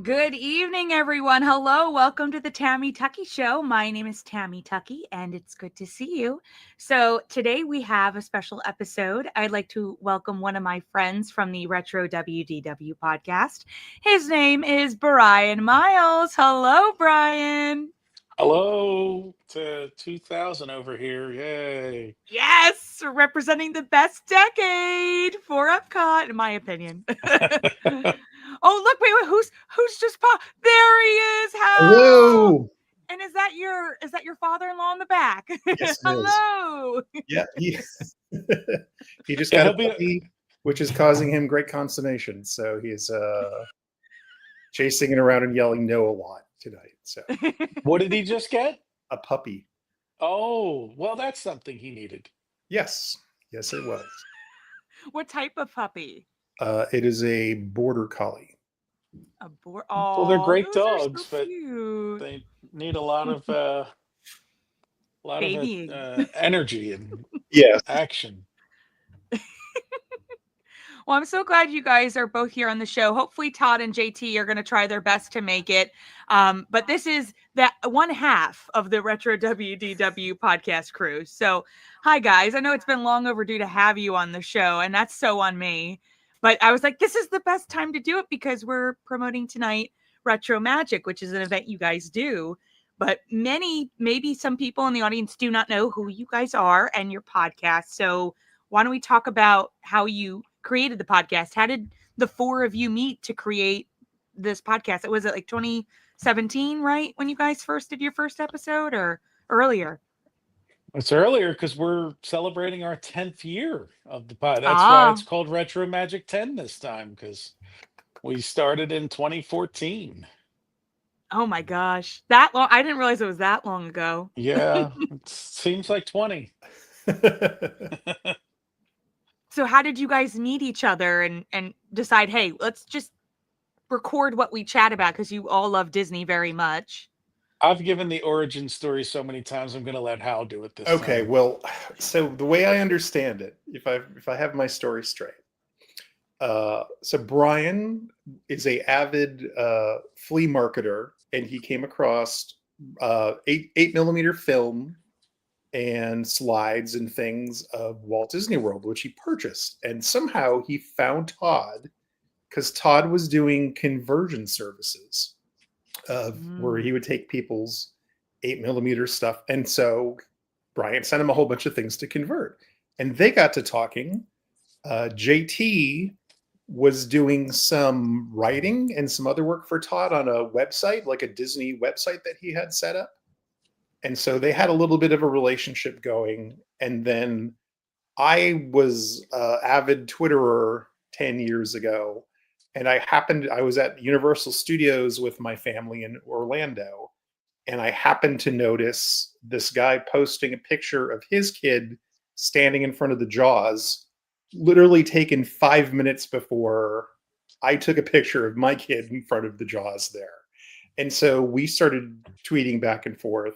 Good evening, everyone. Hello. Welcome to the Tammy Tuckey Show. My name is Tammy Tuckey, and it's good to see you. So, today we have a special episode. I'd like to welcome one of my friends from the RetroWDW Podcast. His name is Brian Miles. Hello, Brian. Hello to 2000 over here. Yay. Yes, representing the best decade for Epcot, in my opinion. Oh, look, wait, who's just there he is. Hello. And is that your father-in-law in the back? Yes, Hello. Yeah, he just got a puppy, which is causing him great consternation. So he's chasing it around and yelling no a lot tonight. So What did he just get? a puppy. Oh, well, that's something he needed. Yes, it was. What type of puppy? It is a border collie. Well, they're great dogs, so but cute. they need a lot of energy and action. Well, I'm so glad you guys are both here on the show. Hopefully Todd and JT are going to try their best to make it. But this is that one half of the Retro WDW podcast crew. So, hi guys. I know it's been long overdue to have you on the show, and that's so on me. But I was like, this is the best time to do it because we're promoting tonight RetroMagic, which is an event you guys do. But maybe some people in the audience do not know who you guys are and your podcast. So why don't we talk about how you created the podcast? How did the four of you meet to create this podcast? Was it like 2017, right? When you guys first did your first episode, or earlier? It's earlier because we're celebrating our 10th year of the pod. That's why it's called RetroMagic 10 this time, because we started in 2014. Oh my gosh, that long! I didn't realize it was that long ago. Yeah, it seems like 20. So how did you guys meet each other and decide, hey, let's just record what we chat about, because you all love Disney very much? I've given the origin story so many times, I'm going to let Hal do it this time. Okay, well, so the way I understand it, if I have my story straight, so Brian is a avid flea marketer, and he came across 8mm film and slides and things of Walt Disney World, which he purchased. And somehow he found Todd, because Todd was doing conversion services where he would take people's 8mm stuff. And so Brian sent him a whole bunch of things to convert. And they got to talking. JT was doing some writing and some other work for Todd on a website, like a Disney website that he had set up. And so they had a little bit of a relationship going. And then I was an avid Twitterer 10 years ago. And I was at Universal Studios with my family in Orlando. And I happened to notice this guy posting a picture of his kid standing in front of the Jaws, literally taken 5 minutes before I took a picture of my kid in front of the Jaws there. And so we started tweeting back and forth.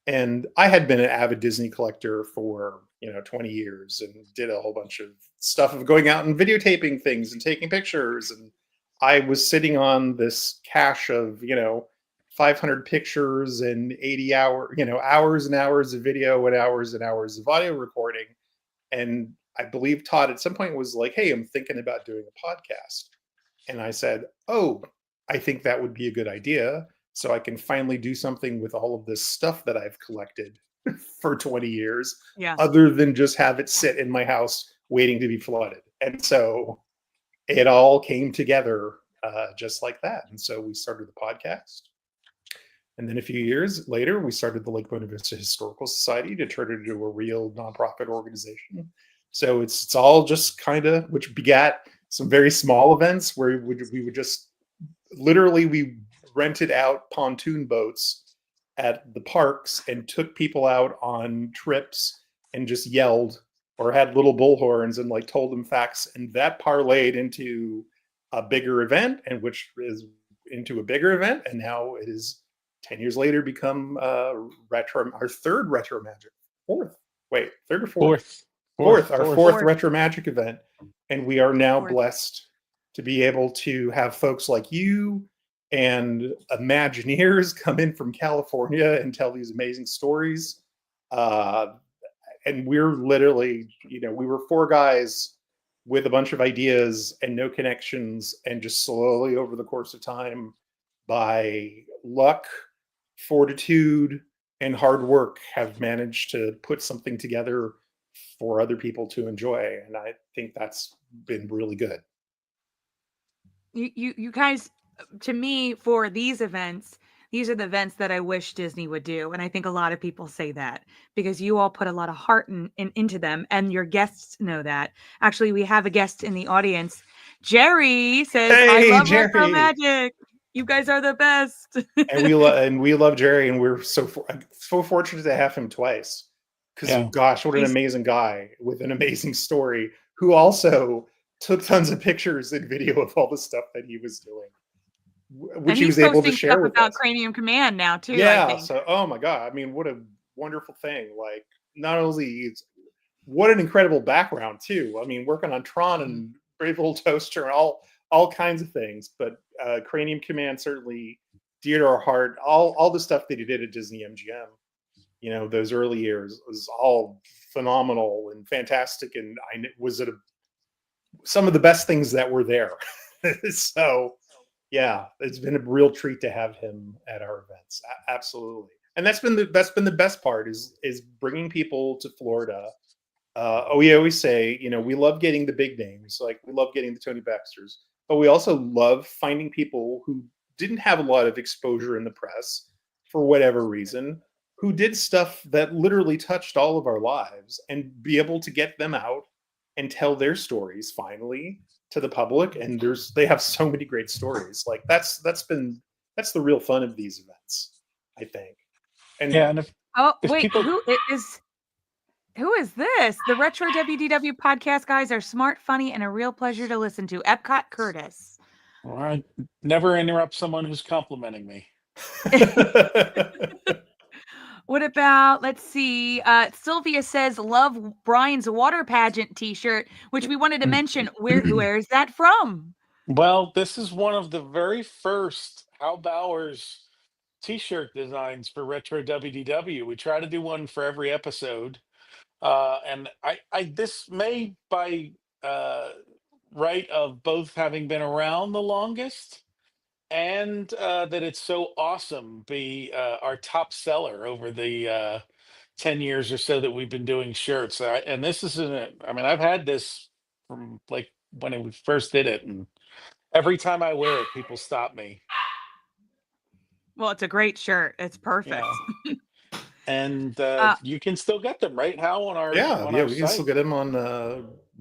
And I had been an avid Disney collector for 20 years and did a whole bunch of stuff of going out and videotaping things and taking pictures. And I was sitting on this cache of 500 pictures and 80 hours and hours of video and hours of audio recording. And I believe Todd at some point was like, "Hey, I'm thinking about doing a podcast." And I said, "Oh, I think that would be a good idea. So I can finally do something with all of this stuff that I've collected for 20 years, other than just have it sit in my house waiting to be flooded." And so it all came together just like that. And so we started the podcast. And then a few years later, we started the Lake Buena Vista Historical Society to turn it into a real nonprofit organization. So it's all just kind of, which begat some very small events where we would just literally, we rented out pontoon boats at the parks and took people out on trips and just yelled or had little bullhorns and like told them facts. And that parlayed into a bigger event, and which is into a bigger event. And now it is 10 years later become our third RetroMagic, fourth RetroMagic event. And we are now blessed to be able to have folks like you and Imagineers come in from California and tell these amazing stories. And we're literally, we were four guys with a bunch of ideas and no connections, and just slowly over the course of time, by luck, fortitude, and hard work, have managed to put something together for other people to enjoy. And I think that's been really good. You guys, to me, for these events, these are the events that I wish Disney would do. And I think a lot of people say that because you all put a lot of heart into them, and your guests know that. Actually, we have a guest in the audience. Jerry says, I love RetroMagic. You guys are the best. and we love Jerry, and we're so fortunate to have him twice. Because gosh, what an amazing guy with an amazing story, who also took tons of pictures and video of all the stuff that he was doing, which he was able to share with us. Cranium Command now too. Yeah. I think. So, oh my God, I mean, what a wonderful thing! Like, not only what an incredible background too. I mean, working on Tron and Brave Little Toaster and all kinds of things, but Cranium Command certainly dear to our heart. All the stuff that he did at Disney MGM, those early years was all phenomenal and fantastic, and I was at some of the best things that were there. So yeah, it's been a real treat to have him at our events. Absolutely. And that's been the best part is bringing people to Florida. We always say, we love getting the big names, like we love getting the Tony Baxters, but we also love finding people who didn't have a lot of exposure in the press for whatever reason, who did stuff that literally touched all of our lives, and be able to get them out and tell their stories finally to the public. And they have so many great stories. Like that's the real fun of these events, I think. And who is this? The RetroWDW Podcast guys are smart, funny, and a real pleasure to listen to. Epcot Curtis. Well, I never interrupt someone who's complimenting me. What about, let's see, Sylvia says, love Brian's water pageant t-shirt, which we wanted to mention. Where is that from? Well, this is one of the very first Hal Bowers t-shirt designs for RetroWDW. We try to do one for every episode. And this may, by right of both having been around the longest, and that it's so awesome, be our top seller over the 10 years or so that we've been doing shirts. And this I've had this from like when we first did it, and every time I wear it, people stop me. Well, it's a great shirt. It's perfect. Yeah. And you can still get them, right, Hal, on our we site. can still get them on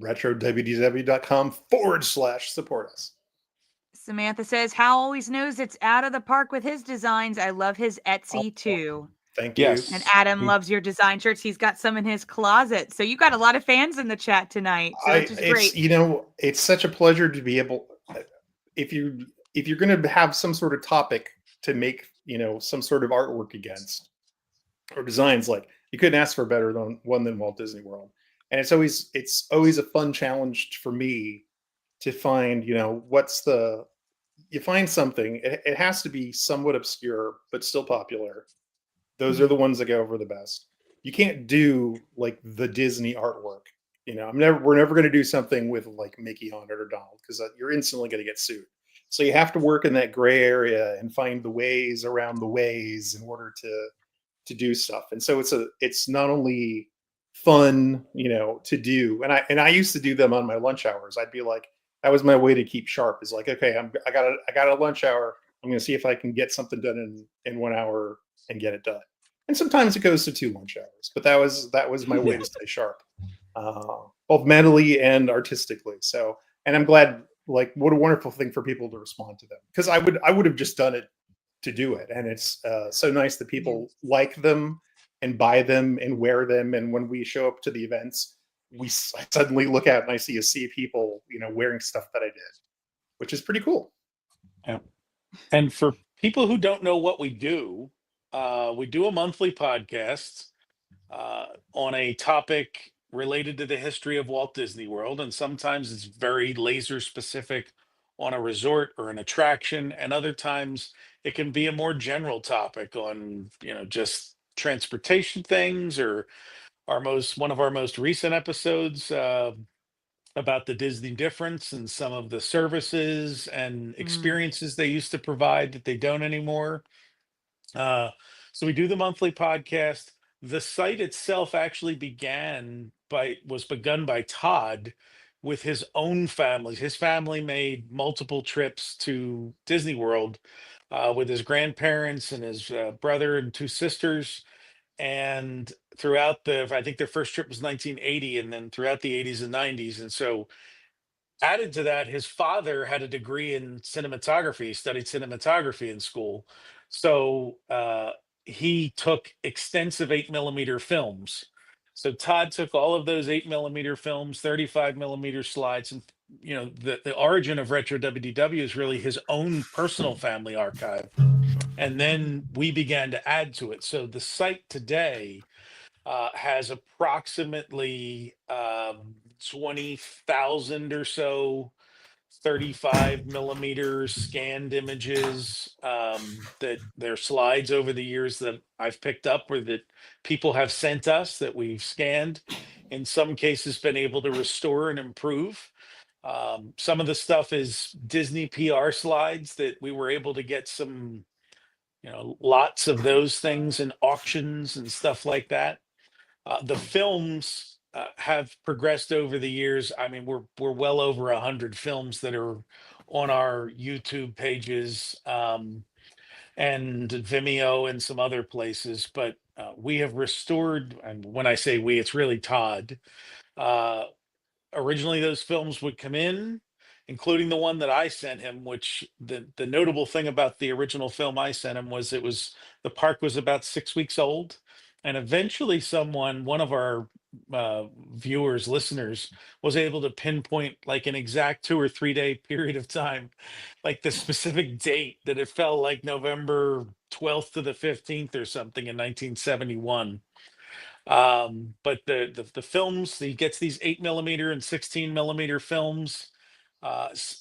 RetroWDW.com/support us. Samantha says, Hal always knows it's out of the park with his designs. I love his Etsy too. Thank you. Yes. And Adam loves your design shirts. He's got some in his closet. So you got a lot of fans in the chat tonight. So it's great. It's such a pleasure to be able, if you're going to have some sort of topic to make, some sort of artwork against, or designs, like, you couldn't ask for a better one than Walt Disney World. And it's always a fun challenge for me to find, you find something, it has to be somewhat obscure, but still popular. Those are the ones that go over the best. You can't do like the Disney artwork. We're never going to do something with like Mickey on it or Donald, because you're instantly going to get sued. So you have to work in that gray area and find the ways around the ways in order to do stuff. And so it's not only fun, to do. And I used to do them on my lunch hours. I'd be like, that was my way to keep sharp. Is like, okay, I got a lunch hour. I'm going to see if I can get something done in 1 hour and get it done. And sometimes it goes to 2 lunch hours, but that was my way to stay sharp, both mentally and artistically. So, and I'm glad, like, what a wonderful thing for people to respond to them, because I would have just done it to do it. And it's so nice that people like them and buy them and wear them. And when we show up to the events, I suddenly look out and I see a sea of people, wearing stuff that I did, which is pretty cool. Yeah. And for people who don't know what we do a monthly podcast on a topic related to the history of Walt Disney World. And sometimes it's very laser specific on a resort or an attraction, and other times it can be a more general topic on, just transportation things, or one of our most recent episodes about the Disney difference and some of the services and Mm. experiences they used to provide that they don't anymore. Uh, so we do the monthly podcast. The site itself actually was begun by Todd with his own family. His family made multiple trips to Disney World with his grandparents and his brother and two sisters. And I think their first trip was 1980, and then throughout the 80s and 90s. And so added to that, his father had a degree in cinematography. He studied cinematography in school. So he took extensive 8 millimeter films. So Todd took all of those 8 millimeter films, 35 millimeter slides, and the origin of Retro WDW is really his own personal family archive. And then we began to add to it. So the site today has approximately 20,000 or so 35 millimeter scanned images, that they're slides over the years that I've picked up, or that people have sent us that we've scanned, in some cases been able to restore and improve. Some of the stuff is Disney PR slides that we were able to get some, lots of those things in auctions and stuff like that. The films have progressed over the years. I mean, we're well over 100 films that are on our YouTube pages, and Vimeo and some other places. But we have restored, and when I say we, it's really Todd. Uh, Originally those films would come in, including the one that I sent him, which the notable thing about the original film I sent him was the park was about 6 weeks old. And eventually one of our viewers, listeners, was able to pinpoint like an exact 2 or 3 day period of time, like the specific date that it fell like November 12th to the 15th or something in 1971. But the films, he gets these 8 millimeter and 16 millimeter films.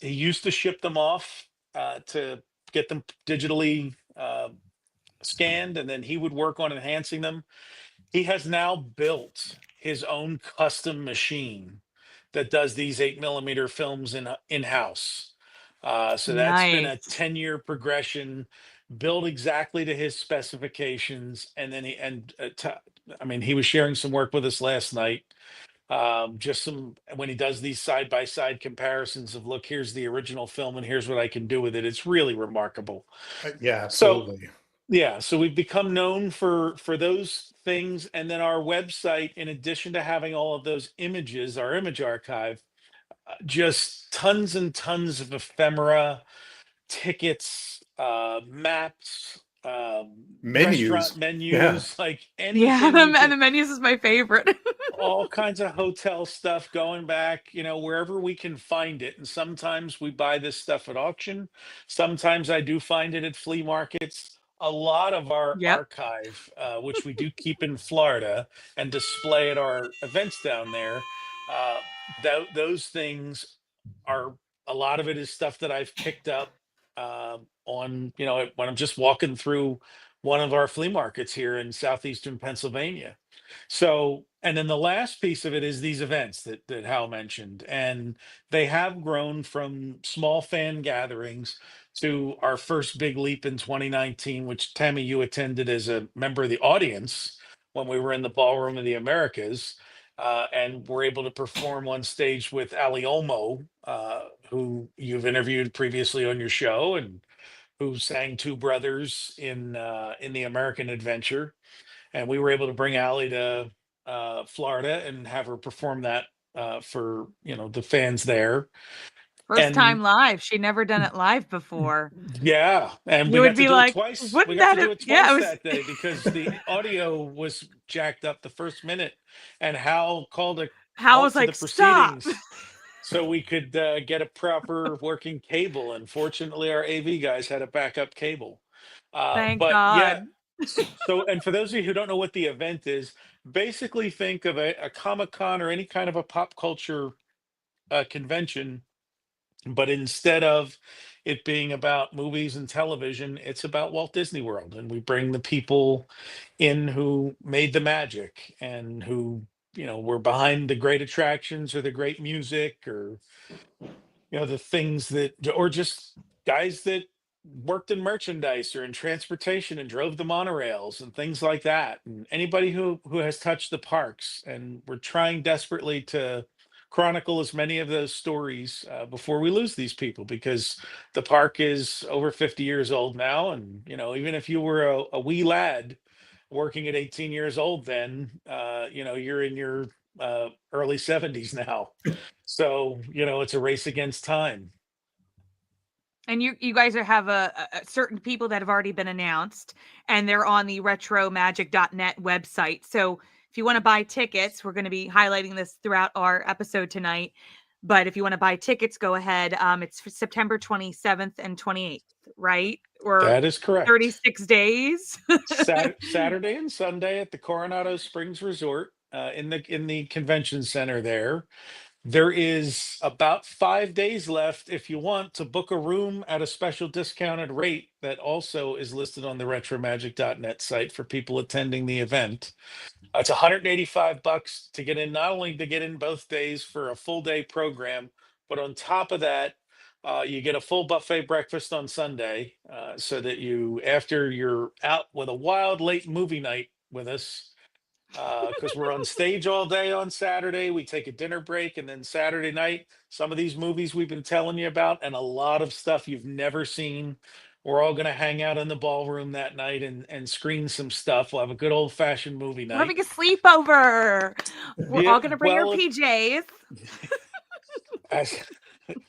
He used to ship them off to get them digitally scanned, and then he would work on enhancing them. He has now built his own custom machine that does these 8 millimeter films in-house. So that's been a Nice. 10-year progression, built exactly to his specifications. And then he was sharing some work with us last night. Just when he does these side-by-side comparisons of, look, here's the original film and here's what I can do with it. It's really remarkable. Yeah, So absolutely. yeah, so we've become known for those things. And then our website, in addition to having all of those images, our image archive, just tons and tons of ephemera, tickets, maps, Menus. restaurant Yeah. menus, like Yeah, anything you and could, the menus is my favorite. all kinds of hotel stuff going back, wherever we can find it. And sometimes we buy this stuff at auction. Sometimes I do find it at flea markets. A lot of our Yep. archive, which we do keep in Florida and display at our events down there, uh, those things are, a lot of it is stuff that I've picked up when I'm just walking through one of our flea markets here in southeastern Pennsylvania. So, and then the last piece of it is these events that Hal mentioned, and they have grown from small fan gatherings to our first big leap in 2019, which Tammy, you attended as a member of the audience when we were in the Ballroom of the Americas, and were able to perform on stage with Ali Olmo, who you've interviewed previously on your show, and who sang Two Brothers in the American Adventure. And we were able to bring Allie to Florida and have her perform that for the fans there. First time And live. She never done it live before. yeah, and You we would got to be do it like, twice. We wouldn't got to that do have, it yeah, it twice was that day because the audio was jacked up the first minute, and Hal called a Hal halt was to the like, stop. proceedings so we could get a proper working cable. And fortunately, our AV guys had a backup cable. Thank But yeah, God. so, and for those of you who don't know what the event is, basically think of a Comic Con or any kind of a pop culture convention But instead of it being about movies and television, it's about Walt Disney World. And we bring the people in who made the magic and who, were behind the great attractions or the great music or the things that, or just guys that worked in merchandise or in transportation and drove the monorails and things like that, and anybody who has touched the parks. And we're trying desperately to chronicle as many of those stories before we lose these people, because the park is over 50 years old now. And even if you were a wee lad working at 18 years old then, you're in your early 70s now. So, it's a race against time. And you guys have a certain people that have already been announced, and they're on the RetroMagic.net website. So if you want to buy tickets, we're going to be highlighting this throughout our episode tonight. But if you want to buy tickets, go ahead. It's for September 27th and 28th, right? Or That is correct. 36 days. Saturday and Sunday at the Coronado Springs Resort in the convention center there. There is about 5 days left if you want to book a room at a special discounted rate that also is listed on the RetroMagic.net site for people attending the event. It's $185 to get in, not only to get in both days for a full day program, but on top of that, you get a full buffet breakfast on Sunday, so that after you're out with a wild late movie night with us, because we're on stage all day on Saturday. We take a dinner break, and then Saturday night, some of these movies we've been telling you about, and a lot of stuff you've never seen. We're all going to hang out in the ballroom that night and screen some stuff. We'll have a good old fashioned movie We're night. having a sleepover. We're all going to bring our PJs.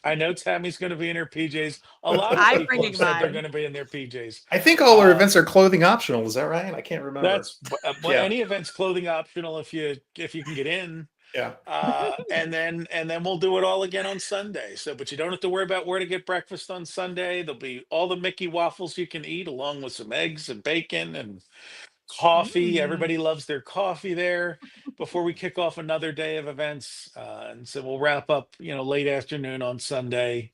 I know Tammy's going to be in her PJs. A lot of I'm people bringing have said they're mine. going to be in their PJs. I think all our events are clothing optional. Is that right? I can't remember. That's Yeah. Any event's clothing optional if you can get in. Yeah. And then we'll do it all again on Sunday. So, but you don't have to worry about where to get breakfast on Sunday. There'll be all the Mickey waffles you can eat, along with some eggs and bacon and coffee. Everybody loves their coffee there before we kick off another day of events. And so we'll wrap up, late afternoon on Sunday.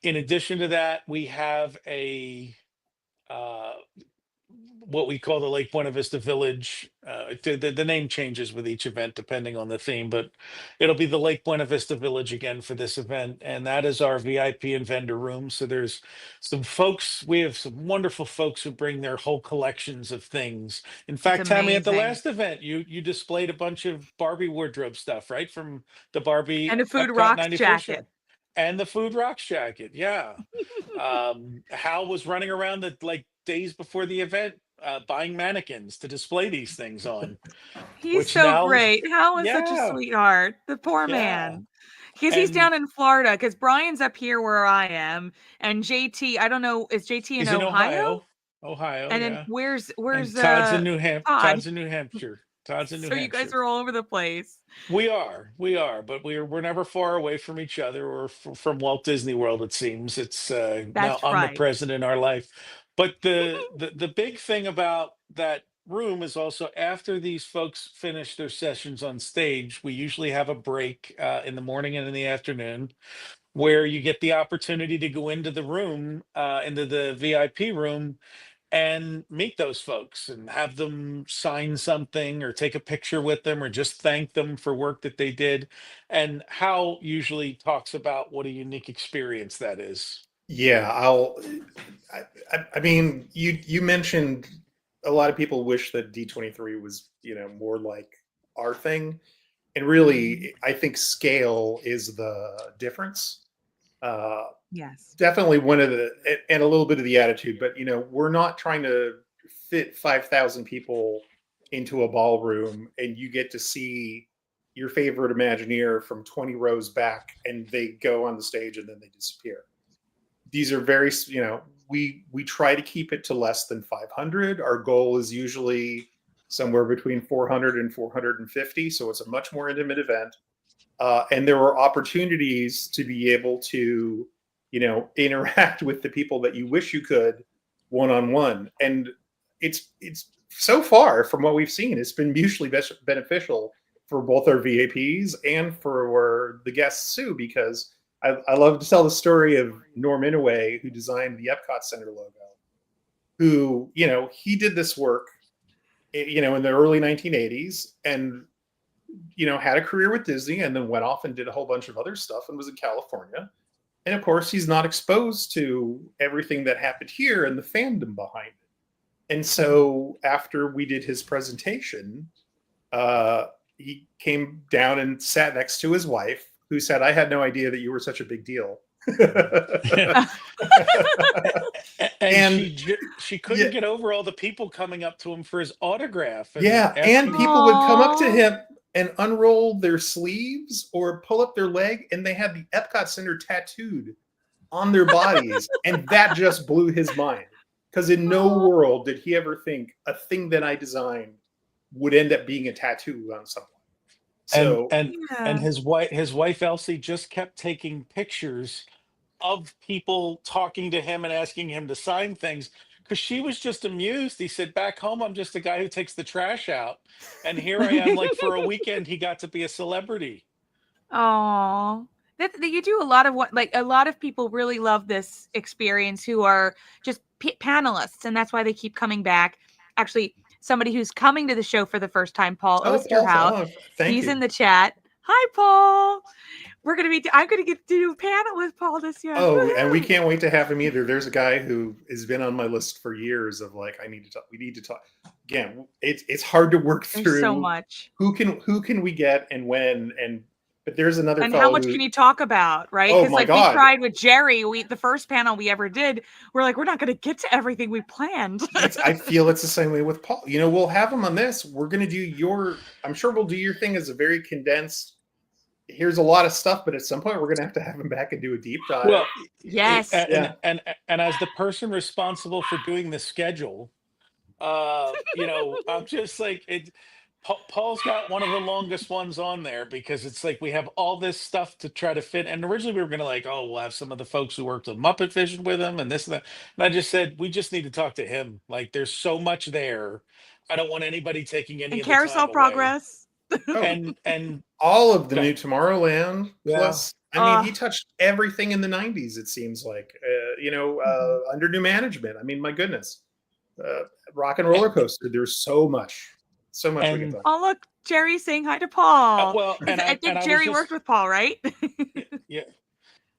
In addition to that, we have a what we call the Lake Buena Vista Village. The name changes with each event depending on the theme, but it'll be the Lake Buena Vista Village again for this event. And that is our VIP and vendor room. So there's some folks, we have some wonderful folks who bring their whole collections of things. In fact, Tammy, at the amazing. last event, you displayed a bunch of Barbie wardrobe stuff, right? From the Barbie And a Food Epcot Rocks 94 jacket. show. And the Food Rocks jacket, yeah. Hal was running around the days before the event, buying mannequins to display these things on. He's so great. Hal is such a Yeah. sweetheart. The poor Yeah. man. Because he's down in Florida, because Brian's up here where I am. And JT, I don't know, is JT in He's in Ohio? Ohio, And yeah. then where's And Todd's in New Hampshire. Todd? Todd's in New Hampshire. So you guys are all over the place. We are, but we're never far away from each other or from Walt Disney World. It seems it's now omnipresent in our life. But the big thing about that room is also, after these folks finish their sessions on stage, we usually have a break in the morning and in the afternoon, where you get the opportunity to go into the room, into the VIP room, and meet those folks and have them sign something or take a picture with them or just thank them for work that they did. And Hal usually talks about what a unique experience that is. Yeah, I mean, you mentioned a lot of people wish that D23 was, more like our thing. And really, I think scale is the difference. Yes, definitely one of the, and a little bit of the attitude, but we're not trying to fit 5,000 people into a ballroom and you get to see your favorite Imagineer from 20 rows back and they go on the stage and then they disappear. These are very, we try to keep it to less than 500. Our goal is usually somewhere between 400 and 450. So it's a much more intimate event. And there are opportunities to be able to, interact with the people that you wish you could one-on-one. And it's so far from what we've seen, it's been mutually beneficial for both our VIPs and for the guests too, because I love to tell the story of Norm Inouye, who designed the Epcot Center logo, who, he did this work, in the early 1980s and, had a career with Disney and then went off and did a whole bunch of other stuff and was in California. And of course, he's not exposed to everything that happened here and the fandom behind it. And so after we did his presentation, he came down and sat next to his wife, who said, "I had no idea that you were such a big deal." and she couldn't get over all the people coming up to him for his autograph. And people would come up to him and unroll their sleeves or pull up their leg, and they had the Epcot Center tattooed on their bodies. And that just blew his mind, because in no world did he ever think a thing that I designed would end up being a tattoo on someone. So and his wife Elsie just kept taking pictures of people talking to him and asking him to sign things, because she was just amused. He said, "Back home, I'm just a guy who takes the trash out, and here I am, like for a weekend, he got to be a celebrity." Oh, that you do a lot of a lot of people really love this experience who are just panelists, and that's why they keep coming back. Actually, somebody who's coming to the show for the first time, Paul Osterhout. He's in the chat. Hi, Paul. I'm going to get to do a panel with Paul this year. Oh, and we can't wait to have him either. There's a guy who has been on my list for years of we need to talk. Again, it's hard to work through. There's so much. Who can we get and when, but there's another. And how much can you talk about, right? Oh my God. We tried with Jerry. The first panel we ever did, we're not going to get to everything we planned. I feel it's the same way with Paul. We'll have him on this. We're going to do I'm sure we'll do your thing as a very condensed. Here's a lot of stuff, but at some point we're going to have him back and do a deep dive. Well, yes. And as the person responsible for doing the schedule, I'm just like it. Paul's got one of the longest ones on there, because it's like we have all this stuff to try to fit. And originally we were going to we'll have some of the folks who worked on Muppet Vision with him and this and that. And I just said, we just need to talk to him. There's so much there. I don't want anybody taking any of the Carousel time Progress. And all of the new Tomorrowland. Plus, he touched everything in the 90s, it seems like, under new management. I mean, my goodness, Rock and Roller Coaster. There's so much we can talk. Oh, look, Jerry's saying hi to Paul. I think Jerry worked with Paul, right? Yeah.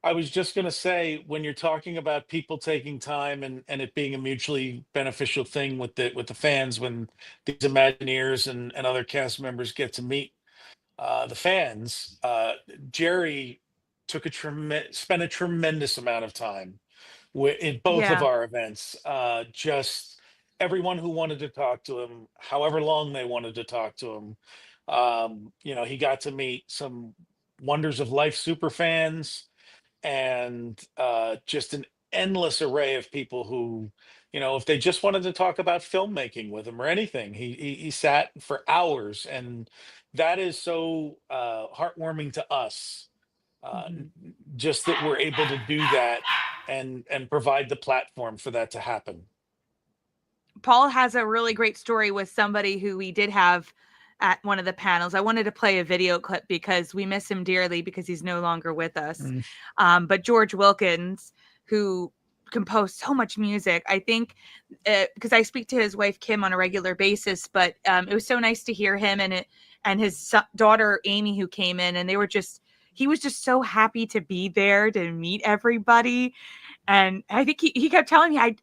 I was just going to say, when you're talking about people taking time and it being a mutually beneficial thing with the fans, when these Imagineers and other cast members get to meet the fans, Jerry spent a tremendous amount of time in both of our events. Just everyone who wanted to talk to him, however long they wanted to talk to him. He got to meet some Wonders of Life super fans, and just an endless array of people who, if they just wanted to talk about filmmaking with him or anything, he sat for hours. And that is so heartwarming to us, just that we're able to do that and provide the platform for that to happen. Paul has a really great story with somebody who we did have at one of the panels. I wanted to play a video clip because we miss him dearly because he's no longer with us. But George Wilkins, who composed so much music, I think, because I speak to his wife, Kim, on a regular basis, but it was so nice to hear him and his daughter, Amy, who came in, and he was just so happy to be there to meet everybody. And I think he kept telling me, I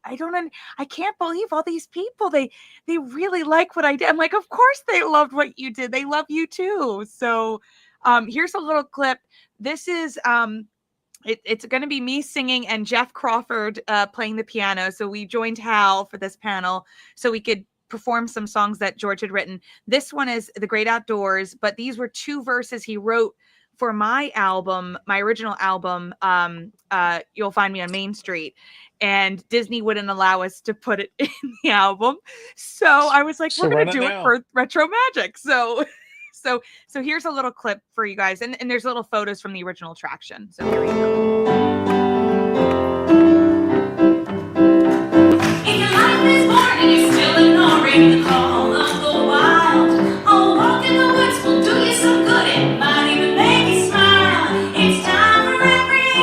can't believe all these people, they really like what I did. I'm like, of course they loved what you did. They love you too. So here's a little clip. This is, it's going to be me singing and Jeff Crawford playing the piano. So we joined Hal for this panel so we could perform some songs that George had written. This one is The Great Outdoors, but these were 2 verses he wrote for my album, my original album, You'll Find Me on Main Street, and Disney wouldn't allow us to put it in the album. So I was like, we're going to do it for RetroMagic. So here's a little clip for you guys. And there's little photos from the original attraction. So here we go. If your life is boring and you're still ignoring the call of the wild, a walk in the woods will do you some good. It might even make you smile. It's time for recreation.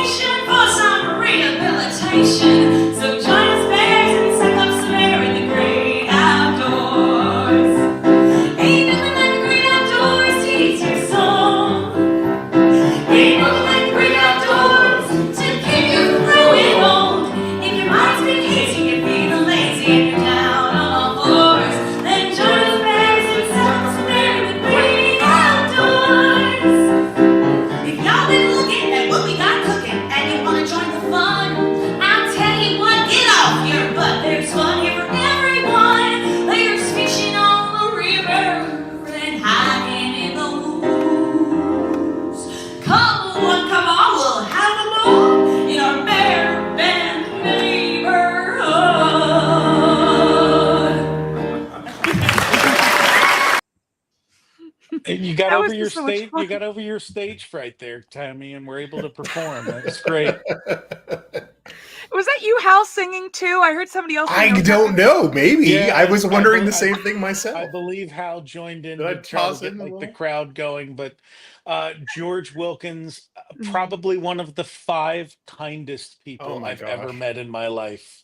got That over was your just so much stage. You fun. got over your stage fright there, Tammy, and were able to perform. That's great. Was that you, Hal, singing too? I heard somebody else. I don't know. Maybe Yeah, I was and wondering the same thing myself. I believe Hal joined in Did I to try to toss get in a like the little? crowd going, but George Wilkins, Mm. probably one of the 5 kindest people Oh my I've ever gosh. met in my life.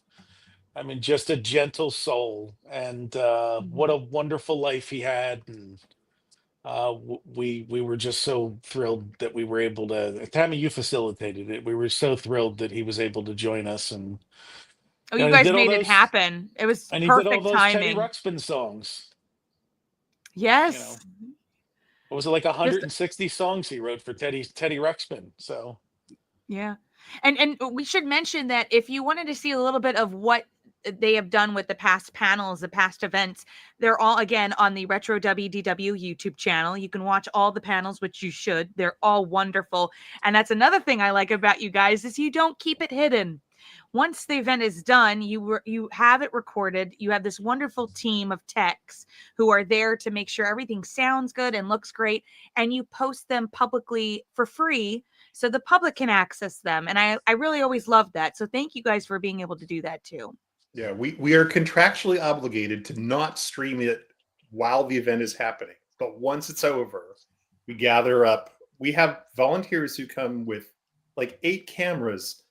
I mean, just a gentle soul, and what a wonderful life he had. And we were just so thrilled that we were able to. Tammy, you facilitated it. We were so thrilled that he was able to join us, and Oh, you you know, he guys did all made it those, happen. It was and he did all perfect those Teddy timing. Ruxpin songs. Yes. You know, what was it, like Just 160 songs he wrote for Teddy Ruxpin? So yeah. And we should mention that if you wanted to see a little bit of what they have done with the past panels, the past events, they're all again on the Retro WDW YouTube channel. You can watch all the panels, which you should. They're all wonderful. And that's another thing I like about you guys is you don't keep it hidden. Once the event is done, you have it recorded. You have this wonderful team of techs who are there to make sure everything sounds good and looks great, and you post them publicly for free so the public can access them. And I really always love that. So thank you guys for being able to do that too. Yeah, we are contractually obligated to not stream it while the event is happening. But once it's over, we gather up. We have volunteers who come with like 8 cameras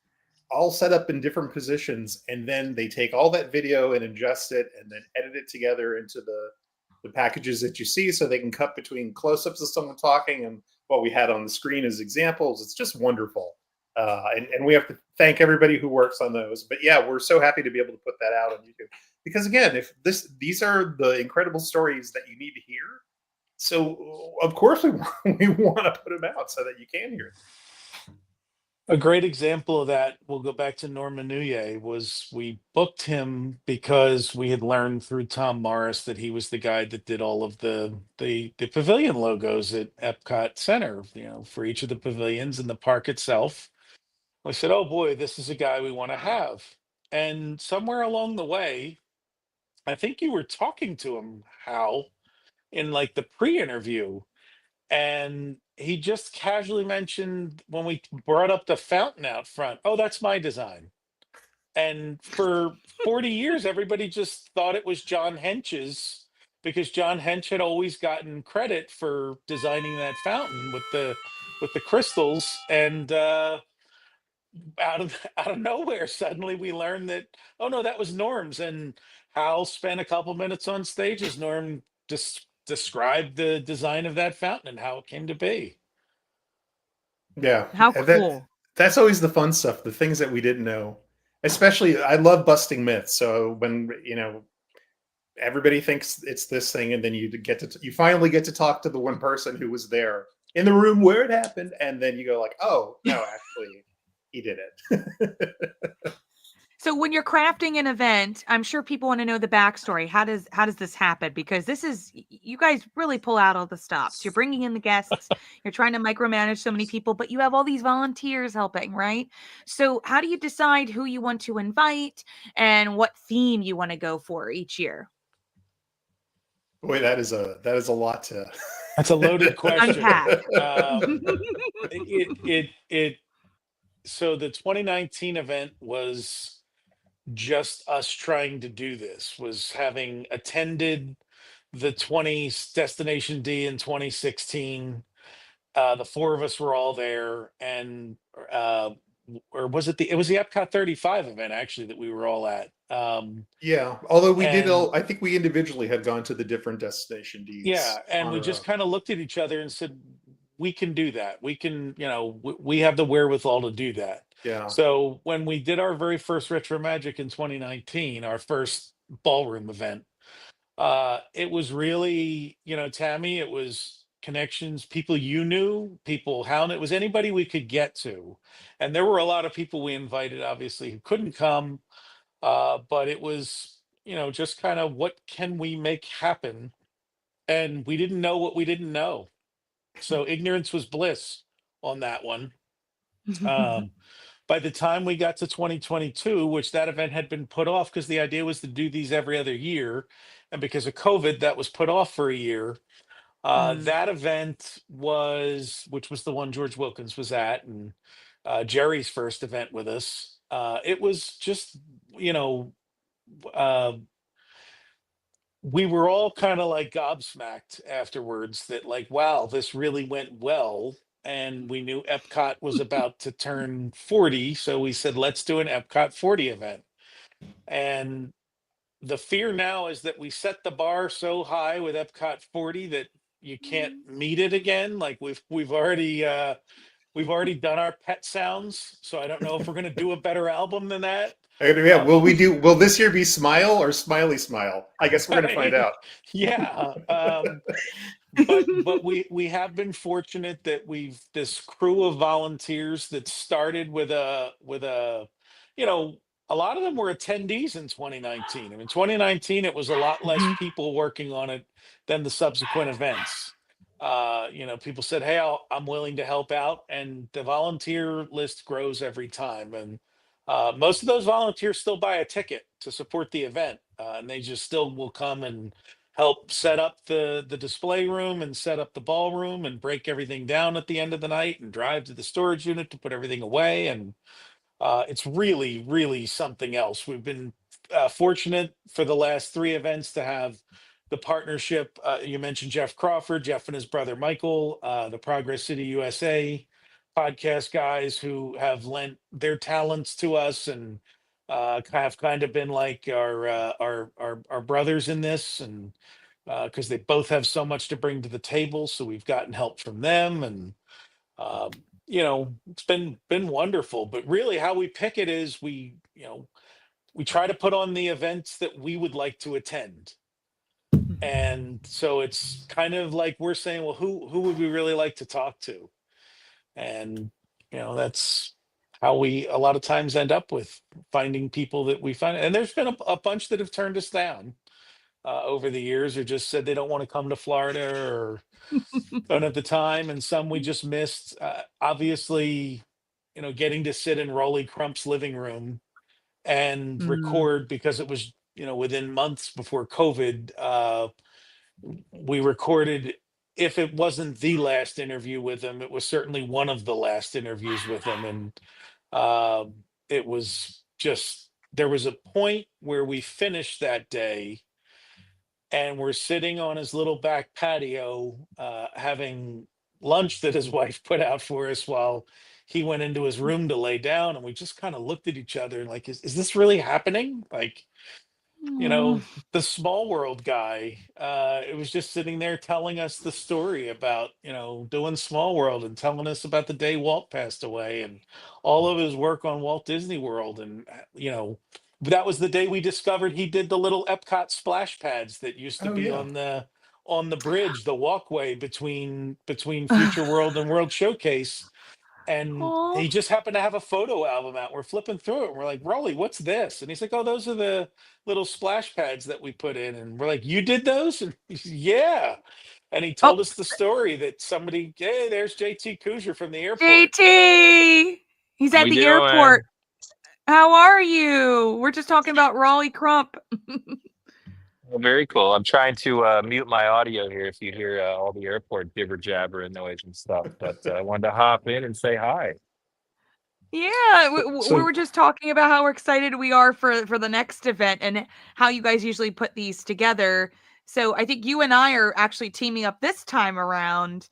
all set up in different positions, and then they take all that video and ingest it and then edit it together into the packages that you see, so they can cut between close-ups of someone talking and what we had on the screen as examples. It's just wonderful. And we have to thank everybody who works on those. But yeah, we're so happy to be able to put that out on YouTube, because again, if these are the incredible stories that you need to hear, so of course we want to put them out so that you can hear them. a great example of that, we'll go back to Norman Newye, was we booked him because we had learned through Tom Morris that he was the guy that did all of the pavilion logos at Epcot Center, you know, for each of the pavilions and the park itself. I said, oh boy, this is a guy we want to have. And somewhere along the way, I think you were talking to him, Hal, in like the pre-interview, and he just casually mentioned when we brought up the fountain out front, oh, that's my design. And for 40 years, everybody just thought it was John Hench's, because John Hench had always gotten credit for designing that fountain with the crystals. And out of nowhere, suddenly we learned that, oh no, that was Norm's. And Hal spent a couple minutes on stage as Norm just described the design of that fountain and how it came to be. Yeah. How and cool. That's always the fun stuff, the things that we didn't know. Especially, I love busting myths. So when, you know, everybody thinks it's this thing, and then you finally get to talk to the one person who was there in the room where it happened, and then you go like, oh, no, actually, he did it. So when you're crafting an event, I'm sure people want to know the backstory. How does this happen? Because you guys really pull out all the stops. You're bringing in the guests. You're trying to micromanage so many people, but you have all these volunteers helping, right? So how do you decide who you want to invite and what theme you want to go for each year? Boy, that is a lot to. That's a loaded question. Unpack. So the 2019 event was just us trying to do this, was having attended the 20 Destination D in 2016. The 4 of us were all there, and or was it it was the Epcot 35 event actually that we were all at. Yeah, although we did and- I think we individually had gone to the different Destination Ds. Yeah, and on we our just own. kind of looked at each other and said, we can do that. We can, you know, we have the wherewithal to do that. Yeah. So when we did our very first RetroMagic in 2019, our first ballroom event, it was really, you know, Tammy, it was connections, people you knew, people, Hal, it was anybody we could get to. And there were a lot of people we invited, obviously, who couldn't come. But it was, you know, just kind of what can we make happen? And we didn't know what we didn't know. So ignorance was bliss on that one. By the time we got to 2022, which that event had been put off because the idea was to do these every other year, and because of COVID, that was put off for a year. That event which was the one George Wilkins was at, and Jerry's first event with us. It was just, you know, uh, we were all kind of like gobsmacked afterwards that, like, wow, this really went well. And we knew Epcot was about to turn 40. So we said, let's do an Epcot 40 event. And the fear now is that we set the bar so high with Epcot 40 that you can't meet it again. Like we've already done our pet sounds, so I don't know if we're going to do a better album than that. Yeah, will this year be Smile or Smiley Smile? I guess we're gonna find out. Yeah. But we have been fortunate that this crew of volunteers that started with a you know, a lot of them were attendees in 2019. I mean, 2019 it was a lot less people working on it than the subsequent events. You know, people said, "Hey, I'm willing to help out," and the volunteer list grows every time. And most of those volunteers still buy a ticket to support the event, and they just still will come and help set up the display room and set up the ballroom and break everything down at the end of the night and drive to the storage unit to put everything away. And it's really, really something else. We've been fortunate for the last three events to have the partnership. You mentioned Jeff Crawford, Jeff and his brother Michael, the Progress City USA podcast guys who have lent their talents to us and have kind of been like our brothers in this, and because they both have so much to bring to the table, so we've gotten help from them. And you know, it's been wonderful. But really how we pick it is we try to put on the events that we would like to attend. And so it's kind of like we're saying, well, who would we really like to talk to? And you know, that's how we a lot of times end up with finding people that we find. And there's been a bunch that have turned us down over the years, or just said they don't want to come to Florida or don't have the time. And some we just missed. Obviously, you know, getting to sit in Rolly Crump's living room and record, because it was, you know, within months before COVID. We recorded, if it wasn't the last interview with him, it was certainly one of the last interviews with him. And it was just, there was a point where we finished that day and we're sitting on his little back patio having lunch that his wife put out for us while he went into his room to lay down. And we just kind of looked at each other and like, is this really happening? Like, you know, the Small World guy, it was just sitting there telling us the story about, you know, doing Small World and telling us about the day Walt passed away and all of his work on Walt Disney World. And, you know, that was the day we discovered he did the little Epcot splash pads that used to be on the bridge, the walkway between Future World and World Showcase. And he just happened to have a photo album out. We're flipping through it and we're like, Rolly, what's this? And he's like, oh, those are the little splash pads that we put in. And we're like, you did those? And he's, yeah. And he told us the story that somebody, hey, there's JT Kuzior from the airport. JT! He's at the airport. How are you? We're just talking about Rolly Crump. Well, very cool. I'm trying to mute my audio here if you hear all the airport jibber jabber and noise and stuff. But I wanted to hop in and say hi. Yeah, we were just talking about how excited we are for the next event and how you guys usually put these together. So I think you and I are actually teaming up this time around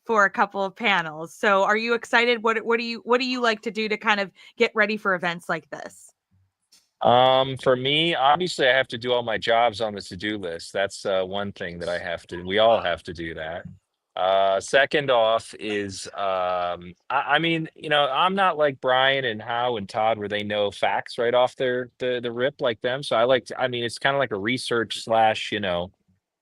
for a couple of panels. So are you excited? What do you like to do to kind of get ready for events like this? For me, obviously, I have to do all my jobs on the to-do list. That's one thing that I have to. We all have to do that. Second off is, I mean, you know, I'm not like Brian and Howe and Todd where they know facts right off the rip like them. So I like to, I mean, it's kind of like a research / you know,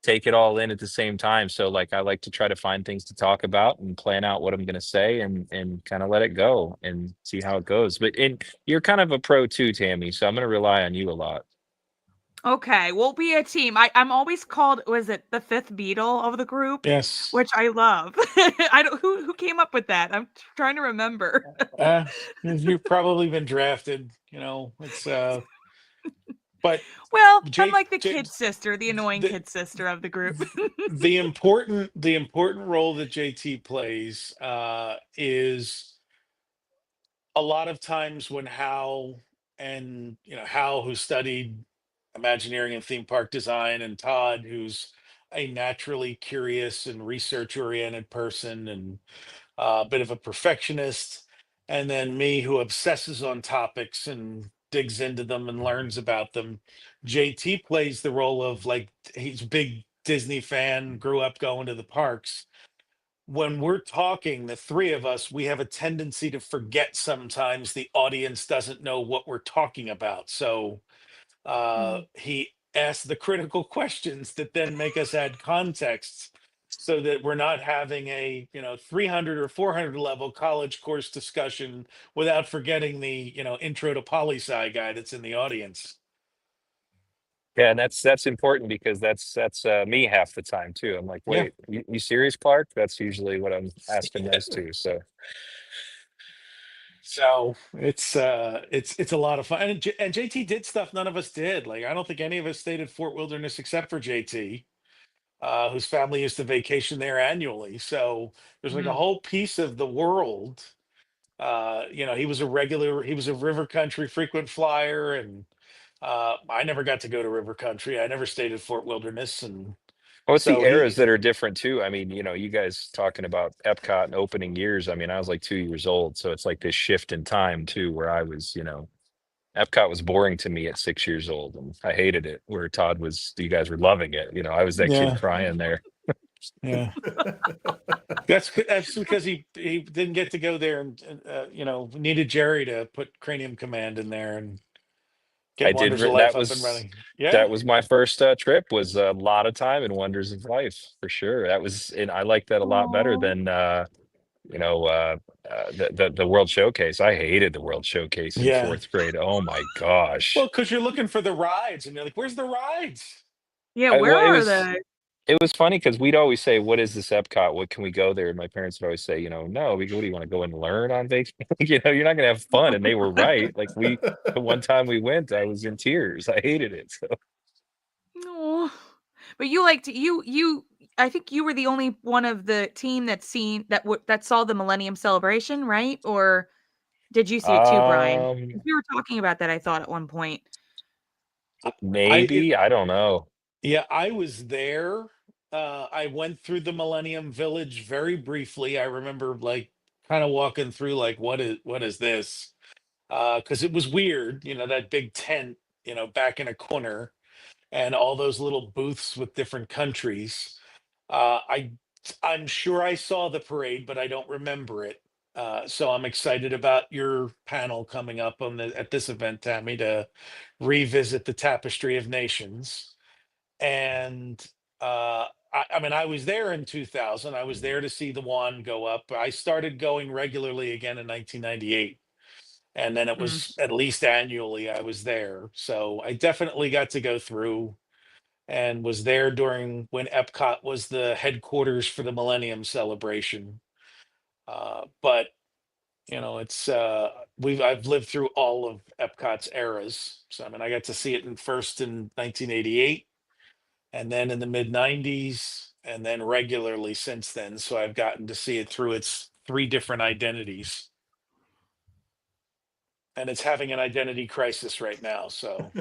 take it all in at the same time. So like I like to try to find things to talk about and plan out what I'm going to say and kind of let it go and see how it goes. But you're kind of a pro too, Tammy. So I'm going to rely on you a lot. Okay, we'll be a team. I'm always called, was it the fifth Beatle of the group? Yes. Which I love. I don't who came up with that? I'm trying to remember. You've probably been drafted, you know. It's But Well, I'm J, like the J, kid sister, the annoying the, kid sister of the group. the important role that JT plays is a lot of times when Hal and Hal, who studied Imagineering and theme park design, and Todd, who's a naturally curious and research oriented person and a bit of a perfectionist, and then me, who obsesses on topics and digs into them and learns about them. JT plays the role of, like, he's a big Disney fan, grew up going to the parks. When we're talking, the three of us, we have a tendency to forget sometimes the audience doesn't know what we're talking about. So he asks the critical questions that then make us add context, so that we're not having a 300 or 400 level college course discussion without forgetting the intro to poli sci guy that's in the audience. Yeah, and that's important because that's me half the time too. I'm like, Yeah. wait, you serious, Clark? That's usually what I'm asking those two. So it's a lot of fun, and JT did stuff none of us did. Like, I don't think any of us stayed at Fort Wilderness except for JT, whose family used to vacation there annually. So there's like a Mm. whole piece of the world. He was a river country frequent flyer, and I never got to go to river country. I never stayed at Fort Wilderness, and Well, it's the so eras that are different too. I mean, you guys talking about Epcot and opening years. I mean, I was like 2 years old, so it's like this shift in time too, where I was, Epcot was boring to me at 6 years old, and I hated it. Where Todd was, you guys were loving it. I was that kid Yeah. crying there. Yeah. That's because he didn't get to go there, and needed Jerry to put Cranium Command in there and I get did. Wonders of That Life up and was running. Yeah. that was my first trip. Was a lot of time in Wonders of Life for sure. And I like that a lot better Aw. than the World Showcase. I hated the World Showcase in Yeah. 4th grade. Oh my gosh. Well, because you're looking for the rides, and you're like, "Where's the rides?" Yeah, I, where well, are they? it was funny because we'd always say, "What is this Epcot? What can we go there?" And my parents would always say, "No, what do you want to go and learn on vacation? You're not gonna have fun." And they were right. Like the one time we went, I was in tears. I hated it. So Aw. But you liked you. I think you were the only one of the team that saw the Millennium Celebration, right? Or did you see it too, Brian? 'Cause we were talking about that, I thought, at one point. maybe I don't know. Yeah, I was there. I went through the Millennium Village very briefly. I remember, like, kind of walking through, like, what is this? Because it was weird, that big tent, back in a corner, and all those little booths with different countries. Uh, I I'm sure I saw the parade, but I don't remember it. So I'm excited about your panel coming up at this event, Tammy, to revisit the Tapestry of Nations. And I mean, I was there in 2000. I was there to see the wand go up. I started going regularly again in 1998. And then it Mm. was at least annually I was there. So I definitely got to go through, and was there during when Epcot was the headquarters for the Millennium Celebration. But it's I've lived through all of Epcot's eras. So I mean, I got to see it first in 1988, and then in the mid 90s, and then regularly since then. So I've gotten to see it through its three different identities. And it's having an identity crisis right now. So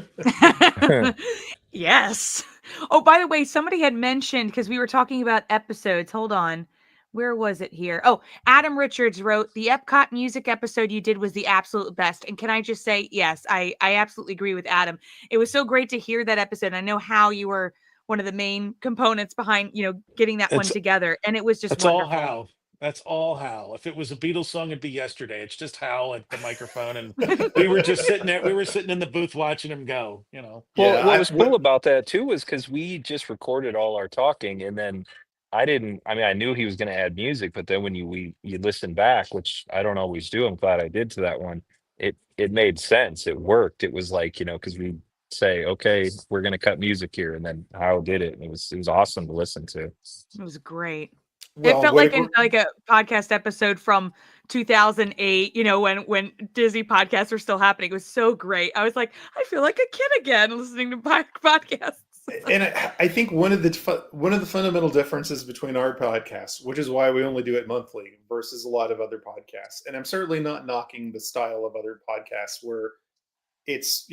Yes. Oh, by the way, somebody had mentioned, because we were talking about episodes. Hold on. Where was it here? Oh, Adam Richards wrote, the Epcot music episode you did was the absolute best. And can I just say, yes, I absolutely agree with Adam. It was so great to hear that episode. I know how you were one of the main components behind, getting that one It's together. And it was just that's all wonderful. Hal. That's all Hal. If it was a Beatles song, it'd be Yesterday. It's just Hal at the microphone, and we were just sitting there. We were sitting in the booth watching him go. Well, Yeah, what was cool about that too was because we just recorded all our talking, and then I didn't. I mean, I knew he was going to add music, but then when you listen back, which I don't always do, I'm glad I did to that one. It made sense. It worked. It was like because we say, okay, we're going to cut music here, and then Hal did it, and it was awesome to listen to. It was great. It Well, felt what like a podcast episode from 2008, when Disney podcasts were still happening. It was so great. I was like, I feel like a kid again listening to podcasts. and I think one of the fundamental differences between our podcast, which is why we only do it monthly versus a lot of other podcasts, and I'm certainly not knocking the style of other podcasts where it's,